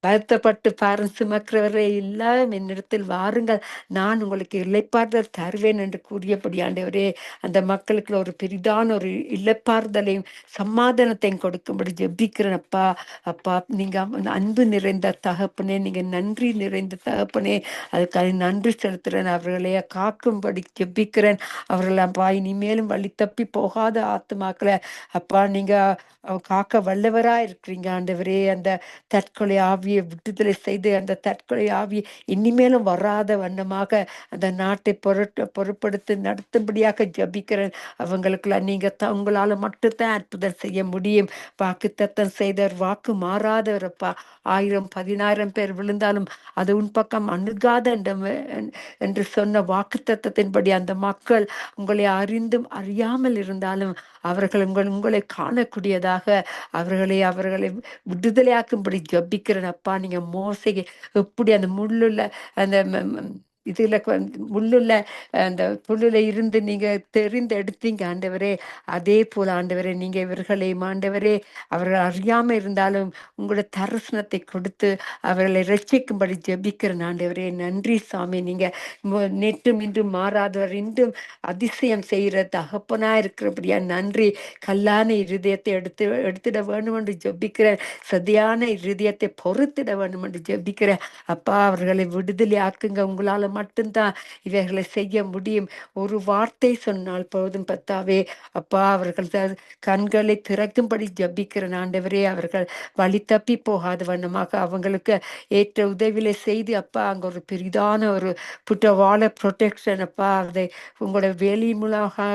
வருத்தப்பட்டு பாரம் சுமக்கிறவரே எல்லாரும் என்னிடத்தில் வாருங்கள், நான் உங்களுக்கு இளைப்பாறுதல் தருவேன் என்று கூறியபடி ஆண்டவரே அந்த மக்களுக்கு ஒரு பெரிதான ஒரு இளைப்பாறுதலையும் சமாதானத்தையும் கொடுக்கும்படி ஜெபிக்கிறேன் அப்பா. அப்பா நீங்க அன்பு நிறைந்த தகப்பனே, நீங்க நன்றி நிறைந்த தகப்பனே, அதுக்காக நன்றி செலுத்துறேன். அவர்களைய காக்கும்படி ஜெபிக்கிறேன். அவர்கள் அப்பா இனிமேலும் வழி தப்பி போகாத ஆத்துமாக்களை அப்பா நீங்க காக்க வல்லவரா இருக்கிறீங்க ஆண்டவரே. அந்த தற்கொலை ஆவியை விடுதலை செய்து அந்த தற்கொலை ஆவியை இனிமேலும் வராத வண்ணமாக அந்த நாட்டை பொருட்படுத்தி நடத்தும்படியாக ஜபிக்கிறேன். அவங்களுக்குள்ள நீங்க உங்களால மட்டும்தான் அற்புதம் செய்ய முடியும். வாக்கு தத்தம் செய்தவர் வாக்கு மாறாதவரப்பா. 1000 10,000 பேர் விழுந்தாலும் அது உன் பக்கம் அணுகாத என்று சொன்ன வாக்கு தத்தத்தின்படி அந்த மக்கள் உங்களை அறிந்தும் அறியாமல் இருந்தாலும் அவர்கள் உங்களை காணக்கூடியதாக அவர்களை விடுதலையாக்கும்படி ஜபிக்கிறேன் அப்பா. நீங்க மோசைக்கு எப்படி அந்த முள்ளுள்ள அந்த இதுல முள்ளுள்ள அந்த புல்லுல இருந்து நீங்க தெரிந்து எடுத்தீங்க ஆண்டவரே, அதே போல ஆண்டவரே நீங்க இவர்களை ஆண்டவரே அவர்கள் அறியாம இருந்தாலும் உங்களோட தரிசனத்தை கொடுத்து அவர்களை ரட்சிக்கும்படி ஜெபிக்கிறேன் ஆண்டவரே. நன்றி சாமி. நீங்க நேற்றும் இன்றும் மாறாதவர், இன்றும் அதிசயம் செய்கிற தகப்பனா இருக்கிறபடியா நன்றி. கல்லான இருதயத்தை எடுத்துட வேணும் என்று ஜெபிக்கிறேன். சதியான இருதயத்தை பொறுத்திட வேண்டும் என்று ஜெபிக்கிறேன் அப்பா. அவர்களை விடுதலை ஆக்குங்க. உங்களால மட்டும்தான் இவைகளை செய்ய முடியும். ஒரு வார்த்தை சொன்னால் போதும் பத்தாவே அப்பா. அவர்கள் கண்களை திறக்கும்படி ஜபிக்கிறேன் ஆண்டவரே. அவர்கள் வழி தப்பி போகாத வண்ணமாக அவங்களுக்கு ஏற்ற உதவிகளை செய்து அப்பா அங்க ஒரு பெரிதான ஒரு புட்டவாள ப்ரொடெக்ஷன் அப்பா அதை உங்களோட வேலி மூலமாக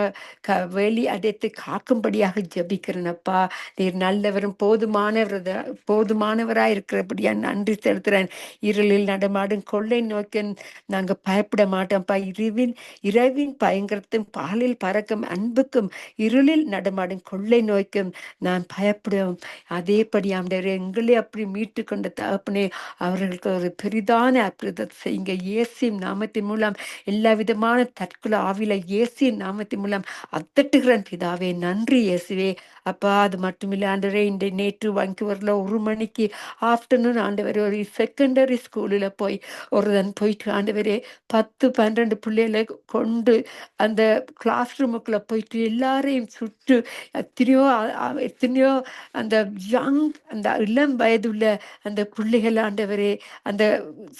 வேலி அடைத்து காக்கும்படியாக ஜபிக்கிறேன் அப்பா. நீர் நல்லவரும் போதுமானவராய் இருக்கிறபடியா நன்றி செலுத்துறேன். இருளில் நடமாடும் கொள்ளை நோக்கி நாங்க பயப்பட மாட்டோம்ப்பா. இரவின் பயங்கரத்தும் பாலில் பறக்கும் அன்புக்கும் இருளில் நடமாடும் கொள்ளை நோய்க்கும் நான் பயப்படுவோம். அதேபடி ஆண்டவரே எங்களே அப்படி மீட்டு கொண்ட தகப்பனே அவர்களுக்கு ஒரு பெரிதான அற்புதத்தை செய்யுங்க. இயேசுவின் நாமத்தின் மூலம் எல்லா விதமான தற்கொலை ஆவில இயேசுவின் நாமத்தின் மூலம் அத்தட்டுகிறேன் பிதாவே. நன்றி இயேசுவே அப்பா. அது மட்டுமில்லை ஆண்டவரே, இந்த நேற்று வாங்கிவரில் 1 மணிக்கு ஆஃப்டர்நூன் ஆண்டவரே ஒரு செகண்டரி ஸ்கூலில் போயிட்டு ஆண்டவரே 10-12 பிள்ளைகளை கொண்டு அந்த கிளாஸ் ரூமுக்குள்ள போயிட்டு எல்லாரையும் சுட்டு எத்தனையோ அந்த அந்த இளம் வயதுள்ள அந்த பிள்ளைகள் ஆண்டவரே அந்த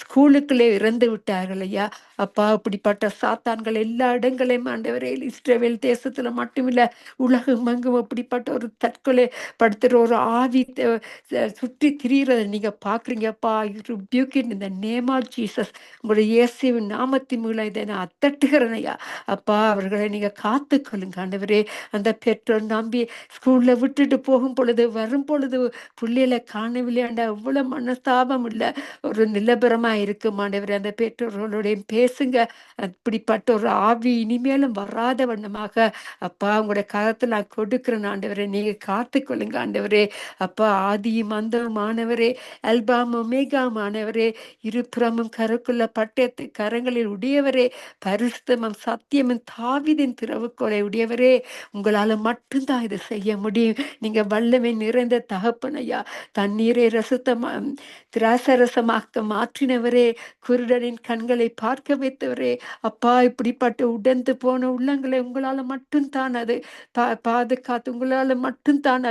ஸ்கூலுக்குள்ளே இறந்து விட்டார்கள் ஐயா அப்பா. அப்படிப்பட்ட சாத்தான்கள் எல்லா இடங்களையும் ஆண்டவரே இஸ்ரவேல் தேசத்துல மட்டுமில்ல உலகம் எங்கும் அப்படிப்பட்ட ஒரு தற்கொலை படுத்துற ஒரு ஆவி சுற்றி திரிகிறத நீங்க பாக்குறீங்கப்பா. இந்த நேம் ஆஃப் ஜீசஸ் உங்களுடைய இயேசுவின் நாமத்தின் மூலம் இதை நான் அத்தட்டுகிறேனையா அப்பா. அவர்களை நீங்க காத்து கொள்ளுங்க ஆண்டவரே. அந்த பெற்றோர் நம்பி ஸ்கூல்ல விட்டுட்டு போகும் பொழுது வரும் பொழுது பிள்ளைகளை காணவில்லையாண்டா எவ்வளவு மனஸ்தாபம் இல்லை ஒரு நிலபரமா இருக்கும் ஆண்டவரே. அந்த பெற்றோர்களுடைய பேசுங்க. அப்படிப்பட்ட ஒரு ஆவி இனிமேலும் வராத வண்ணமாக அப்பா உங்களுடைய கரத்தை நான் கொடுக்கிறேன் ஆண்டவரே. நீங்க காத்து கொள்ளுங்க ஆண்டவரே அப்பா. ஆதியும் அந்தமும் ஆனவரே, அல்பாம் ஒமேகா மாணவரே, இருபுறமும் கருக்குள்ள பட்டயத்தை கரங்களில் உடையவரே, பரிசுத்தமும் சத்தியமும் தாவீதின் திறவுகோலை உடையவரே, உங்களால மட்டும்தான் இதை செய்ய முடியும். நீங்க வல்லமை நிறைந்த தகப்பனையா. தண்ணீரை திராசரசமாக்க மாற்றினவரே, குருடனின் கண்களை பார்க்க வைத்தவரே அப்பா. இப்படிப்பட்ட உடந்து போன உள்ளங்களை உங்களால மட்டும்தான் அது பாதுகாத்து உங்களால மட்டும்தான்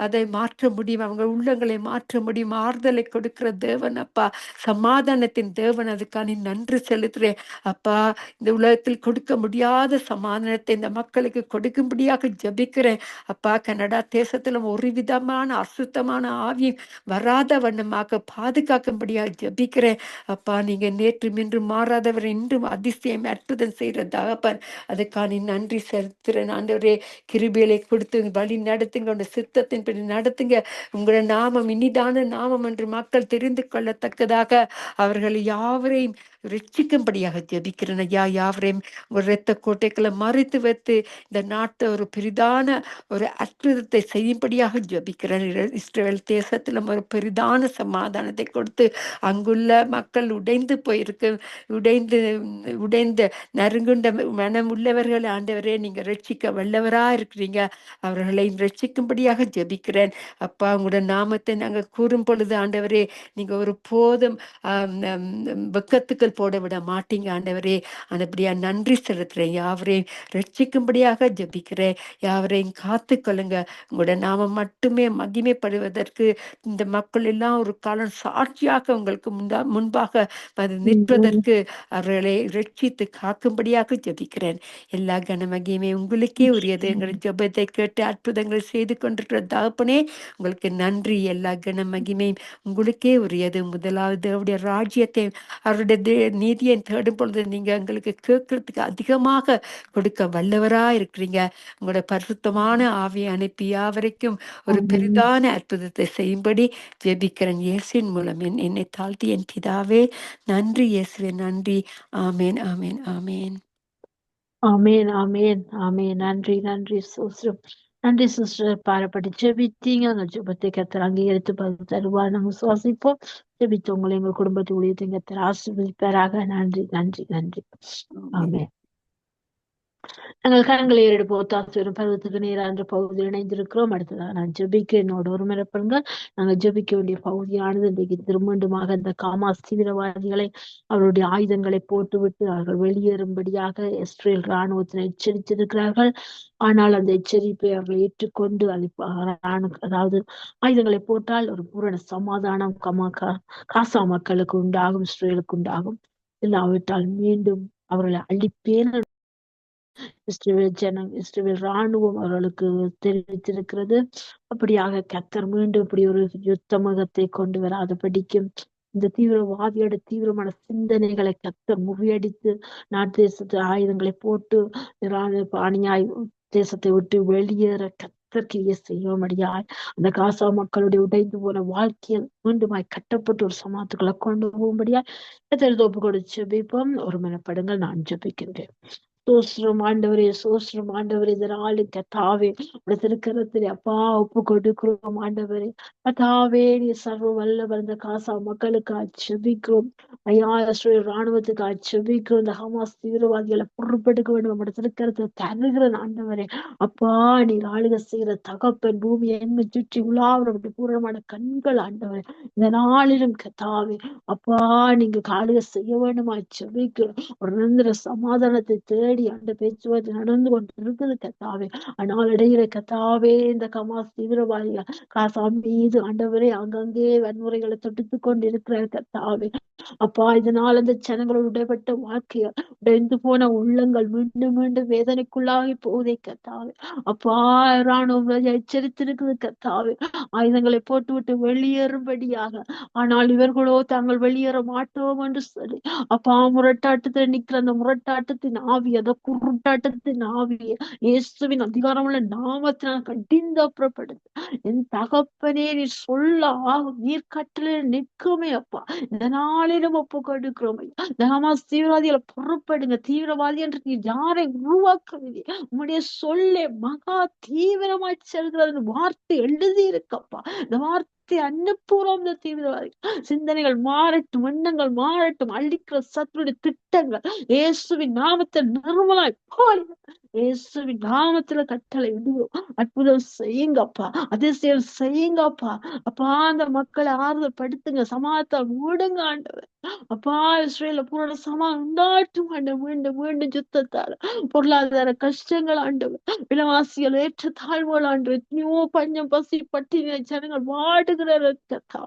அதை மாற்ற முடியும். அவங்க உள்ளங்களை மாற்ற முடியும். ஆறுதலை கொடுக்கிற தேவன் அப்பா, சமாதானத்தின் தேவன். அதுக்கான நன்றி செலுத்துறேன் அப்பா. இந்த உலகத்தில் கொடுக்க முடியாத சமாதானத்தை இந்த மக்களுக்கு கொடுக்கும்படியாக ஜபிக்கிறேன் அப்பா. கனடா தேசத்துல ஒரு விதமான அசுத்தமான ஆவியும் வராத வண்ணமாக பாதுகாக்கும்படியாக ஜபிக்கிறேன் அப்பா. நீங்க நேற்று இன்று மாறாதவர் ஆண்டவர் இன்றும் அதிசயம் அற்புதம் செய்கிற தகப்பன். அதுக்கான நன்றி செலுத்துறேன் ஆண்டவரே. கிருபைகளை கொடுத்து வழி நடத்துங்க, உங்க சித்தத்தின்படி நடத்துங்க. உங்களோட நாமம் இனிதான நாமம் என்று மக்கள் தெரிந்து கொள்ளத்தக்கதாக அவர்கள் யாவரையும் ரட்சிக்கும்படியாக ஜெபிக்கிறேன் ஐயா. யாவரையும் ஒரு இரத்த கோட்டைக்குள்ள மறைத்து வைத்து இந்த நாட்டை ஒரு பெரிதான ஒரு அற்புதத்தை செய்யும்படியாக ஜெபிக்கிறேன். இஸ்ரேல் தேசத்துல ஒரு பெரிதான சமாதானத்தை கொடுத்து அங்குள்ள மக்கள் உடைந்து போயிருக்கு, உடைந்து உடைந்த நறுங்குண்ட மனம் உள்ளவர்கள் ஆண்டவரே நீங்க ரட்சிக்க வல்லவரா இருக்கிறீங்க. அவர்களையும் ரட்சிக்கும்படியாக ஜெபிக்கிறேன் அப்பா. உங்களோட நாமத்தை நாங்க கூறும் பொழுது ஆண்டவரே நீங்க ஒரு போதும் வெக்கத்துக்கள் போட விட மாட்டீங்க ஆண்டவரே. அதுபடியா நன்றி செலுத்துறேன். யாவரையும் ரட்சிக்கும்படியாக ஜெபிக்கிறேன். யாவரையும் காத்து கொள்ளுங்க. உங்களோட நாமம் மட்டுமே மகிமைப்படுவதற்கு இந்த மக்கள் எல்லாம் ஒரு காலம் சாட்சியாக உங்களுக்கு முன்பாக நிற்பதற்கு அவர்களை ரட்சித்து காக்கும்படியாக ஜெபிக்கிறேன். எல்லா கனமகியுமே உங்களுக்கே உரியது. எங்கள் ஜெபத்தை கேட்டு அற்புதங்களை செய்து கொண்டிருக்கிற தகப்பனே உங்களுக்கு நன்றி. எல்லா கனமகிமையும் உங்களுக்கே உரியது. முதலாவது அவருடைய ராஜ்யத்தை அவருடைய நீதியை தேடும் பொழுது நீங்க எங்களுக்கு கேட்கறதுக்கு அதிகமாக கொடுக்க வல்லவரா இருக்கிறீங்க. உங்களோட பரிசுத்தமான ஆவியை அனுப்பி யாவரைக்கும் ஒரு பெரிதான அற்புதத்தை செய்யும்படி ஜெபிக்கிறேன் இயேசுவின் மூலம். என்னை தாழ்த்தி என் பிதாவே நன்றி இயேசுவே நன்றி. ஆமேன் ஆமேன் ஆமேன். ஆமேன் ஆமேன் ஆமேன். நன்றி நன்றி சோஸ்ரம். நன்றி சிஸ்டர். பாரப்பட்டு ஜெபித்தீங்க. அந்த ஜெபத்தை கத்தர் அங்கீகரித்து பதில் தருவார். நாங்கள் சுவாசிப்போம். ஜெபித்து உங்களை எங்கள் குடும்பத்தை ஊழியத்தை கத்தர் ஆசீர்வதிப்பாராக. நன்றி நன்றி நன்றி. ஆமேன். நாங்கள் கரங்களை எடுப்போம். தாசுவரும் பருவத்துக்கு நேராக என்ற பகுதியில் இணைந்திருக்கிறோம். அடுத்ததாக நான் ஜெபிக்க என்னோட ஒருமுறைப்படுங்க. நாங்கள் ஜெபிக்க வேண்டிய பகுதியானது இன்றைக்கு திருமண்டுமாக இந்த காமாஸ் தீவிரவாதிகளை அவருடைய ஆயுதங்களை போட்டுவிட்டு அவர்கள் வெளியேறும்படியாக இஸ்ரேல் இராணுவத்தினை எச்சரித்திருக்கிறார்கள். ஆனால் அந்த எச்சரிப்பை அவர்கள் ஏற்றுக்கொண்டு அதாவது ஆயுதங்களை போட்டால் ஒரு பூரண சமாதானம் காசா மக்களுக்கு உண்டாகும், இஸ்ரேலுக்கு உண்டாகும். இல்லாவிட்டால் மீண்டும் அவர்களை அழிப்பேன் இஸ்ரேல் ராணுவம் அவர்களுக்கு தெரிவித்திருக்கிறது. அப்படியாக கத்தர் மீண்டும் இப்படி ஒரு யுத்த முகத்தை கொண்டு வராதபடிக்கும் இந்த தீவிரவாதியோட தீவிரமான சிந்தனைகளை கத்தர் முறியடித்து நாட்டு தேசத்து ஆயுதங்களை போட்டு அநியாய தேசத்தை விட்டு வெளியேற கத்தர்கிரியை செய்யும்படியாய் அந்த காசா மக்களுடைய உடைந்து போன வாழ்க்கையில் மீண்டுமாய் கட்டப்பட்டு ஒரு சமாத்துக்களை கொண்டு போகும்படியாய் கத்தர் ஒப்பு கொடுத்து ஜெபிப்போம். ஒரு மனப்படுங்கள். நான் ஜெபிக்கின்றேன். சோஸ்திரம் ஆண்டவரே, சோஸ்திரம் ஆண்டவரே. இதனால கத்தாவே திருக்கரத்திலே அப்பா ஒப்பு கொடுக்கிறோம் ஆண்டவரே. கத்தாவே நீ சர்வ வல்லவர். இந்த காசா மக்களுக்கு ஜெபிக்கிறோம் ஐயா. ராணுவத்துக்கு ஜெபிக்கிறோம். இந்த ஹமாஸ் தீவிரவாதிகளை பொறுப்பெடுக்க வேண்டும். நம்முடைய திருக்கரத்தை தருகிற ஆண்டவரே அப்பா. நீ ஆளுக செய்கிற தகப்பன் பூமியை என்ன சுற்றி உலாவுற பூரணமான கண்கள் ஆண்டவரே. இந்த நாளிலும் கத்தாவே அப்பா நீங்க ஆளுக செய்ய வேண்டுமா ஜெபிக்கிறோம். ஒரு நிரந்தர சமாதானத்தை தேடி அந்த பேச்சுவார்த்தை நடந்து கொண்டு இருக்குது கத்தாவே. ஆனால் இடையில கத்தாவே இந்த கமாஸ் தீவிரவாதிகள் காசா மீது ஆண்டவரே அங்கங்கே வன்முறைகளை தொடுத்து கொண்டு இருக்கிற கத்தாவே அப்பா. இதனால் அந்த ஜனங்களோட உடைப்பட்ட வாழ்க்கைகள் உடைந்து போன உள்ளங்கள் மீண்டும் மீண்டும் வேதனைக்குள்ளாகி போவதை கத்தாவே அப்பா. ராணுவம் எச்சரித்திருக்குது கத்தாவே ஆயுதங்களை போட்டுவிட்டு வெளியேறும்படியாக. ஆனால் இவர்களோ தாங்கள் வெளியேற மாட்டோம் என்று சொல்லி அப்பா முரட்டாட்டத்தில் நிற்கிற அந்த முரட்டாட்டத்தின் ஆவி, அந்த குருட்டாட்டத்தின் ஆவியை இயேசுவின் அதிகாரமுள்ள நாமத்தினால் கடிந்து அப்புறப்படுத்து. என் தகப்பனே நீ சொல்ல ஆகும், நீர் கட்டளையில் நிற்குமே அப்பா. இந்த நாளிலும் ஒப்பு கொடுக்கிறோம். தீவிரவாதிகளை பொறுப்படுங்க. தீவிரவாதி என்று நீ யாரை உருவாக்கவில்லை. உம்முடைய சொல்லே மகா தீவிரமாய் செல்கிறது வார்த்தை எழுதி இருக்கப்பா. இந்த வார்த்தை அனுப்புறோம். இந்த தீவிரவாதி சிந்தனைகள் மாறட்டும், எண்ணங்கள் மாறட்டும். அழிக்கிற சத்துடைய திட்டங்கள் இயேசுவின் நாமத்தில் நிர்மலாய் போய் இயேசுவின் நாமத்துல கட்டளை விடுவோம். அற்புதம் செய்யுங்கப்பா, அதிசயம் செய்யுங்கப்பா. அப்பா அந்த மக்களை ஆறுதல் படுத்துங்க, சமாதானத்தை மூடுங்க ஆண்டவர் அப்பா. இஸ்ரேல பூரண உண்டாட்டும் ஆண்டவர். மீண்டும் மீண்டும் யுத்தத்தால பொருளாதார கஷ்டங்கள் ஆண்டவர், விலைவாசிகள் ஏற்ற தாழ்வுகள் ஆண்டவர், எத்தனையோ பஞ்சம் பசி பட்டினி ஜனங்கள் வாடுகிற ரத்தத்தா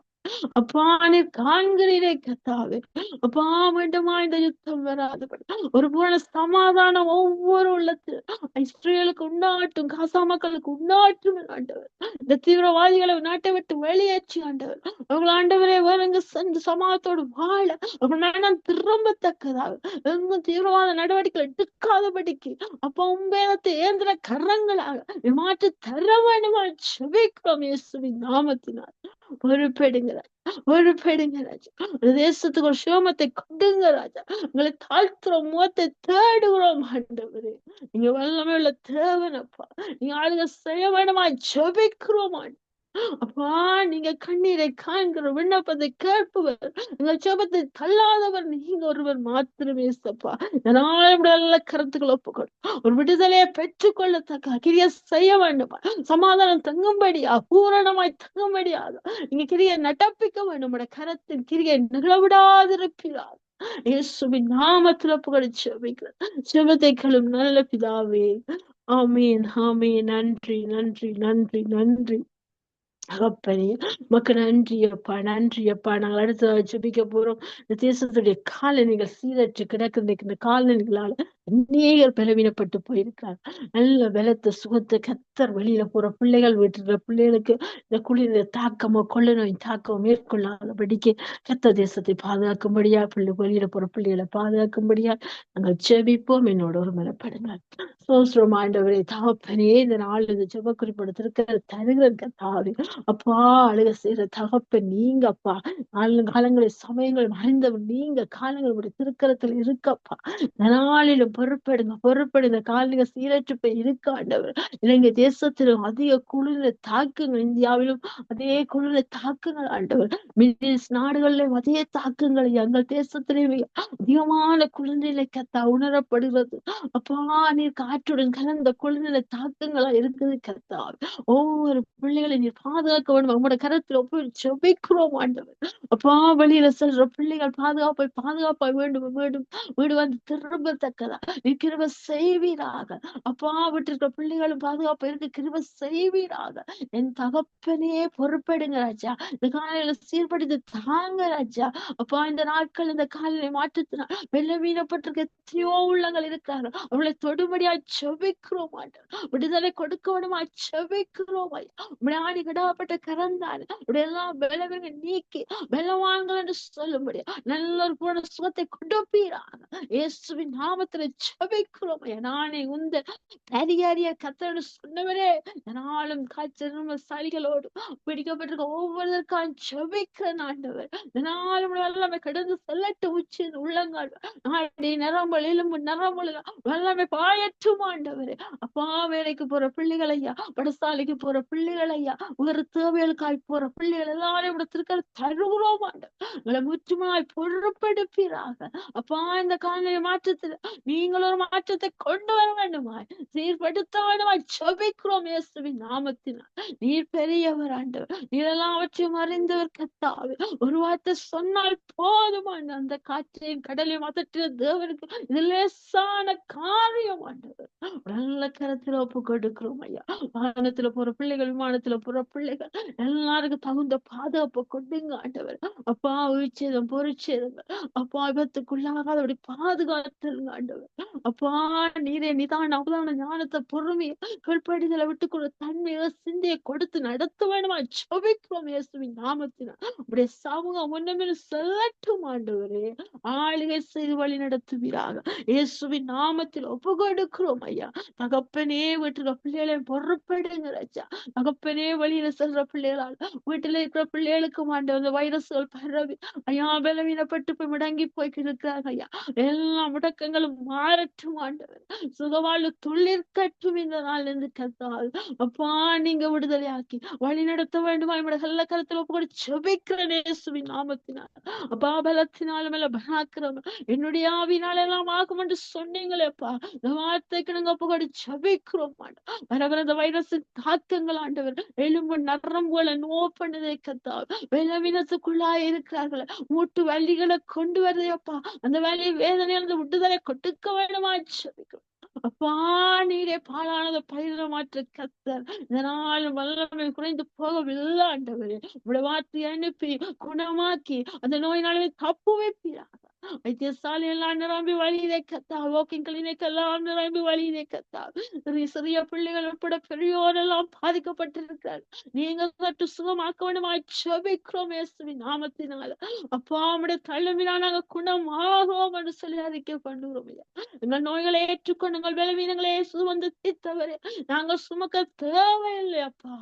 அப்பா நீர் காண்கிறீரே கத்தாவே. அப்பா மீண்டுமா இந்த யுத்தம் வராதபடி ஒரு பூரண சமாதானம் ஒவ்வொரு உள்ளத்தில் இஸ்ரேலுக்கு உண்டாட்டும், காசா மக்களுக்கு உண்டாட்டும் ஆண்டவர். இந்த தீவிரவாதிகளை நாட்டை விட்டு வெளியேற்றி ஆண்டவர் அவர்கள் ஆண்டவரே வேறுங்க சென்று சமாதத்தோடு வாழ அவர்கள் மனம் திரும்பத்தக்கதாக எங்கும் தீவிரவாத நடவடிக்கை எடுக்காதபடிக்கு அப்பா உண்மையத்தை ஏந்திர கரங்களாக மாற்றி தர வேண்டுமா செபிக்கிறோம் இயேசுவின் நாமத்தினால். பொறுப்பெடுங்க பொறுப்பெடுங்க ராஜா. ஒரு தேசத்துக்கு ஒரு சிவமத்தை கொடுங்க ராஜா. உங்களை தாழ்த்துறோம், முகத்தை தேடுகிறோம் ஆண்டவரே. நீங்க வல்லமை உள்ள தேவனப்பா. நீங்க ஆளுங்க செய்ய வேண்டுமா ஜெபிக்கிறோம் ஆண்டவரே. அப்பா நீங்க கண்ணீரை காண்கிற விண்ணப்பத்தை கேட்பவர், உங்கள் ஜெபத்தை தள்ளாதவர் நீங்க ஒருவர் மாத்திரமே சப்பா. நல்ல கருத்துக்கள் ஒப்புக்கொள்ளும் ஒரு விடுதலையை பெற்றுக்கொள்ளத்தக்க கிரியை செய்ய வேண்டுமா, சமாதானம் தங்கும்படியா, பூரணமாய் தங்கும்படியாக நீங்க கிரியை நடப்பிக்க வேண்டும். கரத்தின் கிரியை நிகழவிடாதிருக்கிறார். இயேசுவின் நாமத்தில் ஒப்புக்கொடுத்து ஜெபிக்கிறேன். ஜெபத்தை கேளும் நல்ல பிதாவே. ஆமீன் ஆமீன். நன்றி நன்றி நன்றி நன்றி தகப்பனே. உமக்கு நன்றி அப்பா, நன்றி அப்பா. நாங்கள் அடுத்த ஜெபிக்க போறோம். இந்த தேசத்துடைய காலணிகள் சீரற்று கிடக்குது. இந்த காலணிகளால அநேகர் பலவீனப்பட்டு போயிருக்காங்க. நல்ல பலத்த சுகத்தை கத்தர் வெளியில போற பிள்ளைகள் வீட்டுல பிள்ளைகளுக்கு இந்த குளிர் தாக்கமோ கொள்ள நோய் தாக்கமோ மேற்கொள்ளாதபடிக்கு கத்த தேசத்தை பாதுகாக்கும்படியா, வெளியில போற பிள்ளைகளை பாதுகாக்கும்படியா நாங்கள் ஜெபிப்போம். என்னோட ஒரு மனப்படுங்க. சோஸ்திரம் ஆண்டவரே தகப்பனே. இந்த நாள் இந்த ஜெப குறிப்பிட தருகிற கத்தாவே அப்பா. அழுக செய்யற தகப்பன் நீங்க அப்பா. காலங்களில் சமயங்கள் மறைந்தவர் நீங்க. காலங்களுடைய திருக்கரத்தில் இருக்கப்பா. நாளிலும் பொறுப்படுங்க பொறுப்படுங்க. காலங்க சீரற்று போய் இருக்க ஆண்டவர். இலங்கை தேசத்திலும் அதிக குளிர தாக்குங்கள். இந்தியாவிலும் அதே குளிர தாக்குங்கள் ஆண்டவர். மிடில்ஸ் நாடுகளிலும் அதே தாக்குங்கள். எங்கள் தேசத்திலேயே அதிகமான குளிர்நிலை கத்தா உணரப்படுகிறது அப்பா. நீர் காற்றுடன் கலந்த குளிர்நிலை தாக்கங்களா இருக்குது கத்தா. ஒவ்வொரு பிள்ளைகளை நீர் பாதுகாக்க வேண்டும். உங்களோட கரத்துல ஒப்பு ஜெபிக்கிறோம் ஆண்டவர். அப்பா வெளியில செல்ற பிள்ளைகள் பாதுகாப்பாய் வேண்டும் வேண்டும் வீடு வந்து திரும்பத்தக்கதா நீ கிருபை செய்வீராக. அப்பா விட்டிருக்கிற பிள்ளைகளும் பாதுகாப்பா இருக்க கிருபை செய்வீராக. என் தகப்பனே பொறுப்பெடுங்க ராஜா. இந்த காலையில சீர்படுத்தி தாங்க ராஜா. அப்பா இந்த நாட்கள் இந்த காலையில மாற்றத்தினால் வெள்ளவீனப்பட்டிருக்க எத்தனையோ உள்ளங்கள் இருக்காங்க. அவளை தொடுபடியா செபிக்கிறோம் ஆண்டவர். விடுதலை கொடுக்க வேண்டுமா செபிக்கிறோம் ஐயா. விளையாடி கிடாப்பட்ட கரந்தான் எல்லாம் பலவீனங்க நீக்கி பலவான்கள் என்று சொல்லும்படியா நல்ல ஒரு பூரண சுகத்தை கொடுப்பீராக. இயேசுவின் நாமத்துல ஜெபிக்கிறோம் ஐயா. நானே உந்த பரிகாரிய கத்தோடு சொன்னவரே. நாளும் காய்ச்சல் சளிகளோடு பிடிக்கப்பட்டிருக்க ஒவ்வொருவருக்காக ஜெபிக்கிறேன் ஆண்டவர். நாளும் எல்லாமே கடந்து செல்லட்டு உச்சி உள்ளங்கால் நாடி நரம்பல் எலும்பு நரம்பல் எல்லாமே பாயற்றும் ஆண்டவரே. அப்பா வேலைக்கு போற பிள்ளைகள் ஐயா, படசாலைக்கு போற பிள்ளைகள் ஐயா, ஒரு தேவைகளுக்காய் போற பிள்ளைகள் எல்லாரையும் தருகிறோம் ஆண்டவர். உங்களை முற்றுமாய் பொறுப்பெடுப்பீராக. அப்பா இந்த காலைய மாற்றத்துல நீங்கள் ஒரு மாற்றத்தை கொண்டு வர வேண்டுமாய் சீர்படுத்த வேண்டுமாய் ஜெபிக்கிறோம் இயேசுவின் நாமத்தினால். நீர் பெரியவர் ஆண்டவர். நீர் எல்லாவற்றையும் அறிந்தவர் கத்தாவே. ஒரு வார்த்தை சொன்னால் போதுமான அந்த காற்றையும் கடலையும் அதற்ற தேவனுக்கு இது லேசான காரியம் ஆண்டவர். நல்ல கரத்துல ஒப்பு கொடுக்கிறோம் ஐயா. வாகனத்துல போற பிள்ளைகள், விமானத்துல போற பிள்ளைகள் எல்லாருக்கும் தகுந்த பாதுகாப்பு கொடுங்க ஆண்டவர். அப்பா உயிர்ச்சேதம் பொறிச்சேதங்கள் அப்பா விபத்துக்குள்ளாகாதபடி பாதுகாத்துருங்க ஆண்டவர். அப்பா நீரே நிதான அவதான ஞானத்தை பொறுமையை கீழ்ப்படிதலை விட்டுக்கொள்ள தன்மையை சிந்தையை கொடுத்து நடத்த வேண்டுமா ஜெபிக்கிறோம் இயேசுவின் நாமத்தினால். அப்படியே சமூகம் முன்னமே செல்லட்டும் ஆண்டவரே. ஆளுகை செய்து வழி நடத்துவீராக. இயேசுவின் நாமத்தில் ஒப்பு கொடுக்கிறோம் ஐயா. தகப்பனே வீட்டுல பிள்ளைகளை பொறுப்பெடுங்க ராஜா. தகப்பனே வெளியில செல்ற பிள்ளைகளால் வீட்டுல இருக்கிற பிள்ளைகளுக்கு ஆண்டவர் இந்த வைரஸ்கள் பரவி ஐயா பலவீனப்பட்டு போய் முடங்கி போய்க்கு இருக்கிறாங்க ஐயா. எல்லா முடக்கங்களும் மாறட்டும் ஆண்டவர். சுகவாழ்வு துளிர்க்கட்டும் இந்த நாள் இருந்து கத்தால். அப்பா நீங்க விடுதலையாக்கி வழி நடத்த வேண்டுமா என்னோட நல்ல கருத்துல ஒப்பு கொடுத்து ஜெபிக்கிறேன் இயேசுவின் நாமத்தினால். அப்பா பலத்தினாலும் எல்லாம் பராக்கிரமம் என்னுடைய ஆவினால் எல்லாம் ஆகும் என்று சொன்னீங்களேப்பா. இந்த வார்த்தைக்கு நாங்க ஒப்பு கொடுத்து ஜெபிக்கிறோம் ஆண்டவர். வரவர இந்த வைரஸின் தாக்கங்கள் ஆண்டவர் எலும்பு நரம்புகளை நோ பண்ணுதே கத்தால். பலவீனத்துக்குள்ளாய் இருக்கிறார்கள். மூட்டு வலிகளை கொண்டு வருதையப்பா. அந்த வலி வேதனையிலிருந்து விடுதலை கொடுக்க வேண்டுமா ஜெபிக்கிறோம். அப்பா நீரே பாழானதை பயிர மாற்ற கர்த்தர். இதனால் வல்லமை குறைந்து போகவில்லை ஆண்டவரே. உடைய வார்த்தையை அனுப்பி குணமாக்கி அந்த நோயினாலே தப்பு வைப்பீராக. வைத்தியசாலை எல்லாம் நிரம்பி வழியிலே கத்தா, வாக்கிங் கிளினிக் எல்லாம் நிரம்பி வழியிலே கத்தா. சிறிய பிள்ளைகள் உட்பட பெரியோர் எல்லாம் பாதிக்கப்பட்டிருக்கிறார். நீங்க சற்று சுகமாக்க வேண்டுமா ஜெபிக்கிறோம் இயேசுவின் நாமத்தினால. அப்பா உடைய தள்ளுமினா நாங்க குணமாகும் என்று சொல்லி அறிக்கை பண்ணுகிறோம். எங்கள் நோய்களை ஏற்றுக்கொண்டு எங்கள் பலவீனங்களை சுமந்து தீர்த்தவரே, நாங்க சுமக்க தேவையில்லை அப்பா.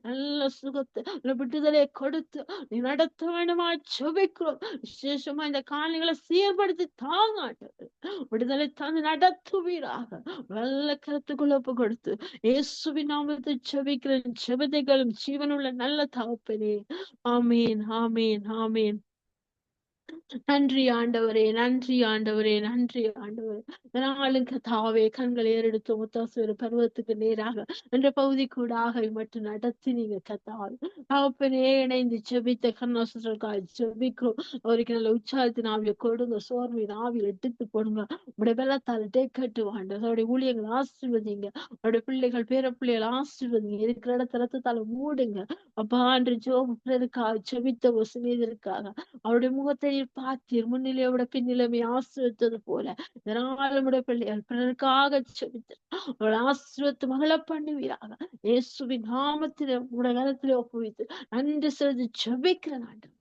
நல்ல சுகத்தை விடுதலை கொடுத்து நீ நடத்த வேண்டுமா ஜெபிக்கிறோம். விசேஷமா இந்த காலங்களை சீர்படுத்தி தாங்க ஆண்டவரே. விடுதலை தந்து நடத்துவீராக. நல்ல கருத்துக்குள்ள ஒப்பு கொடுத்து இயேசுவின் நாமத்தை ஜெபிக்கிறேன். ஜெபத்தைகளும் ஜீவனுள்ள நல்ல தகப்பனே. ஆமீன், ஆமீன், ஆமீன். நன்றி ஆண்டவரே, நன்றி ஆண்டவரே, நன்றி ஆண்டவரே. இதனாலும் கர்த்தாவே கண்களை ஏறெடுத்து முத்தாசுவர பருவத்துக்கு நேராக என்ற பகுதி கூடாக மட்டும் நடத்தி நீங்க கர்த்தாவே தகப்பனே இணைந்து ஜெபித்த கண்ணாசுக்காய் ஜெபிக்கிறோம். அவருக்கு நல்ல உற்சாகத்தின் ஆவியை கொடுங்க, சோர்வின் ஆவியை எடுத்து போடுங்க. உடைய வெள்ளத்தால் டேக்கட்டு வாண்டவர் அவருடைய ஊழியங்களை ஆசீர்வதிங்க. அவருடைய பிள்ளைகள் பேர பிள்ளைகள் ஆசீர்வதிங்க. இருக்கிற இடத்த ரத்தத்தால மூடுங்க அப்பா. என்று ஜோபுக்காக ஜெபித்த ஒரு சிநேகருக்காக அவருடைய முகத்தை பார்த்தீர், முன்னிலையோட பின்னிலைமை ஆசிர்வத்தது போல இதனாலுடைய பிள்ளைகள் பிறருக்காக ஜெபித்தார். அவள் ஆசீர்வத்து மகள பண்ணுவீராக. இயேசுவின் நாமத்திலே உடைய கரத்திலே ஒப்புவித்து நன்றி செலுத்தி ஜெபிக்கிறேன் ஆண்டவரே.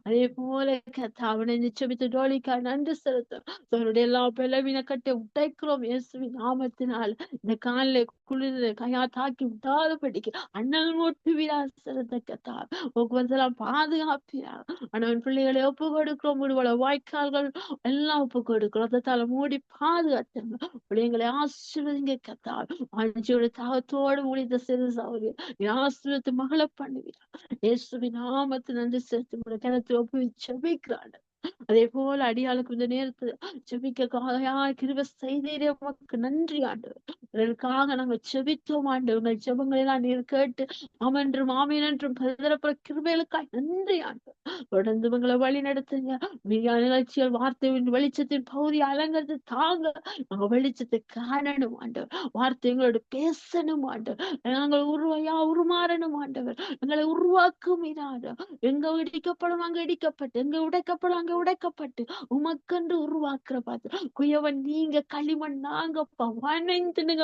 அதே போல கர்த்தாவே ஜெபித்த டோலிக்காய் நன்றி செலுத்தும். அவருடைய எல்லா பலவீன கட்டை உடைக்கிறோம் இயேசுவின் நாமத்தினால். இந்த காலில் குளிர் கையா தாக்கி விட்டாதபடிக்கு அண்ணல் மூட்டுவீரா செலுத்த கர்த்தாவே. போக்குவரத்தெல்லாம் பாதுகாப்பீரா. அண்ணன் பிள்ளைகளை ஒப்பு கொடுக்கிறோம். முடிவுல வாய்க்கால்கள் எல்லாம் ஒப்பு கொடுக்கிறோம். ரத்தத்தால மூடி பாதுகாத்துங்க. பிள்ளைங்களை ஆசீர்வதிங்க கர்த்தாவே. வாஞ்சியோட தாகத்தோடு முடித்த சிறு சௌரியம் ஆசீர்வத்து மகளை பண்ணுவீரா. இயேசுவின் நாமத்தை நன்றி செலுத்தி கிணத்துல ஒப்பு ஜெபிக்கிறாள். அதே போல அடியாளுக்கு இந்த நேரத்துல ஜெபிக்க கிருபை செய்தீரே உமக்கு நன்றி ஆண்டவர். இதற்காக நாங்க ஜெபித்தோம் ஆண்டவர். உங்கள் ஜெபங்களை எல்லாம் நீர் கேட்டு ஆமென்றும் ஆமீன் என்றும் பதறப்புற கிருபைகளுக்காய் நன்றி ஆண்டவர். தொடர்ந்து உங்களை வழி நடத்துங்க. நிகழ்ச்சிகள் வார்த்தையின் வெளிச்சத்தின் பகுதி அலங்கரித்து தாங்க. நாங்க வெளிச்சத்தை காணணும் ஆண்டவர். வார்த்தை எங்களோட பேசணும் ஆண்டவர். நாங்கள் உருமாறணும் ஆண்டவர். எங்களை உருவாக்கும் எங்க இடிக்கப்படும் அங்க இடிக்கப்பட்டு, எங்க உடைக்கப்படும் அங்க உடைக்கப்பட்டு உமக்கென்று உருவாக்குற பார்த்து குயவன் நீங்க, களிமண் நாங்கப்பா. வனைந்து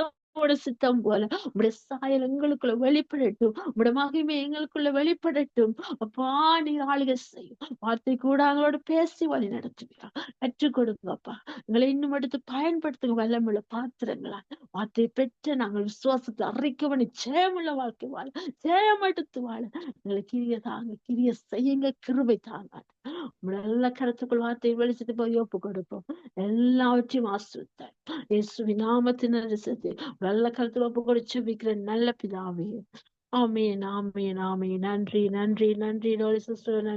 சித்தம் போல உடைய சாயல் எங்களுக்குள்ள வெளிப்படட்டும். உடைய மகிமை எங்களுக்குள்ள வெளிப்படட்டும். அப்பா நீர் ஆளுகை செய்யும். வார்த்தை கூட அவங்களோட பேசி வழி நடத்துவீரா. கற்றுக் கொடுங்கப்பா. எங்களை இன்னும் எடுத்து பயன்படுத்துங்க. வல்லமுள்ள பாத்திரங்களா வார்த்தையை பெற்ற நாங்கள் விசுவாசத்தை அறிக்கவனி ஜெயமுள்ள வாழ்க்கை வாழ, ஜெயம் எடுத்து வாழ எங்களை கிரிய தாங்க, கிரிய செய்யுங்க, கிருபை தாங்க. நல்ல கருத்துக்குள் வார்த்தை வெளிச்சத்தை போய் ஒப்பு கொடுப்போம். எல்லாவற்றையும் ஆசிர்வதித்தார் இயேசுவின் நாமத்தின் நல்ல கருத்துல ஒப்பு கொடுத்து ஜெபிக்கிற நல்ல பிதாவே. ஆமீன், ஆமீன், ஆமீன். நன்றி, நன்றி, நன்றி.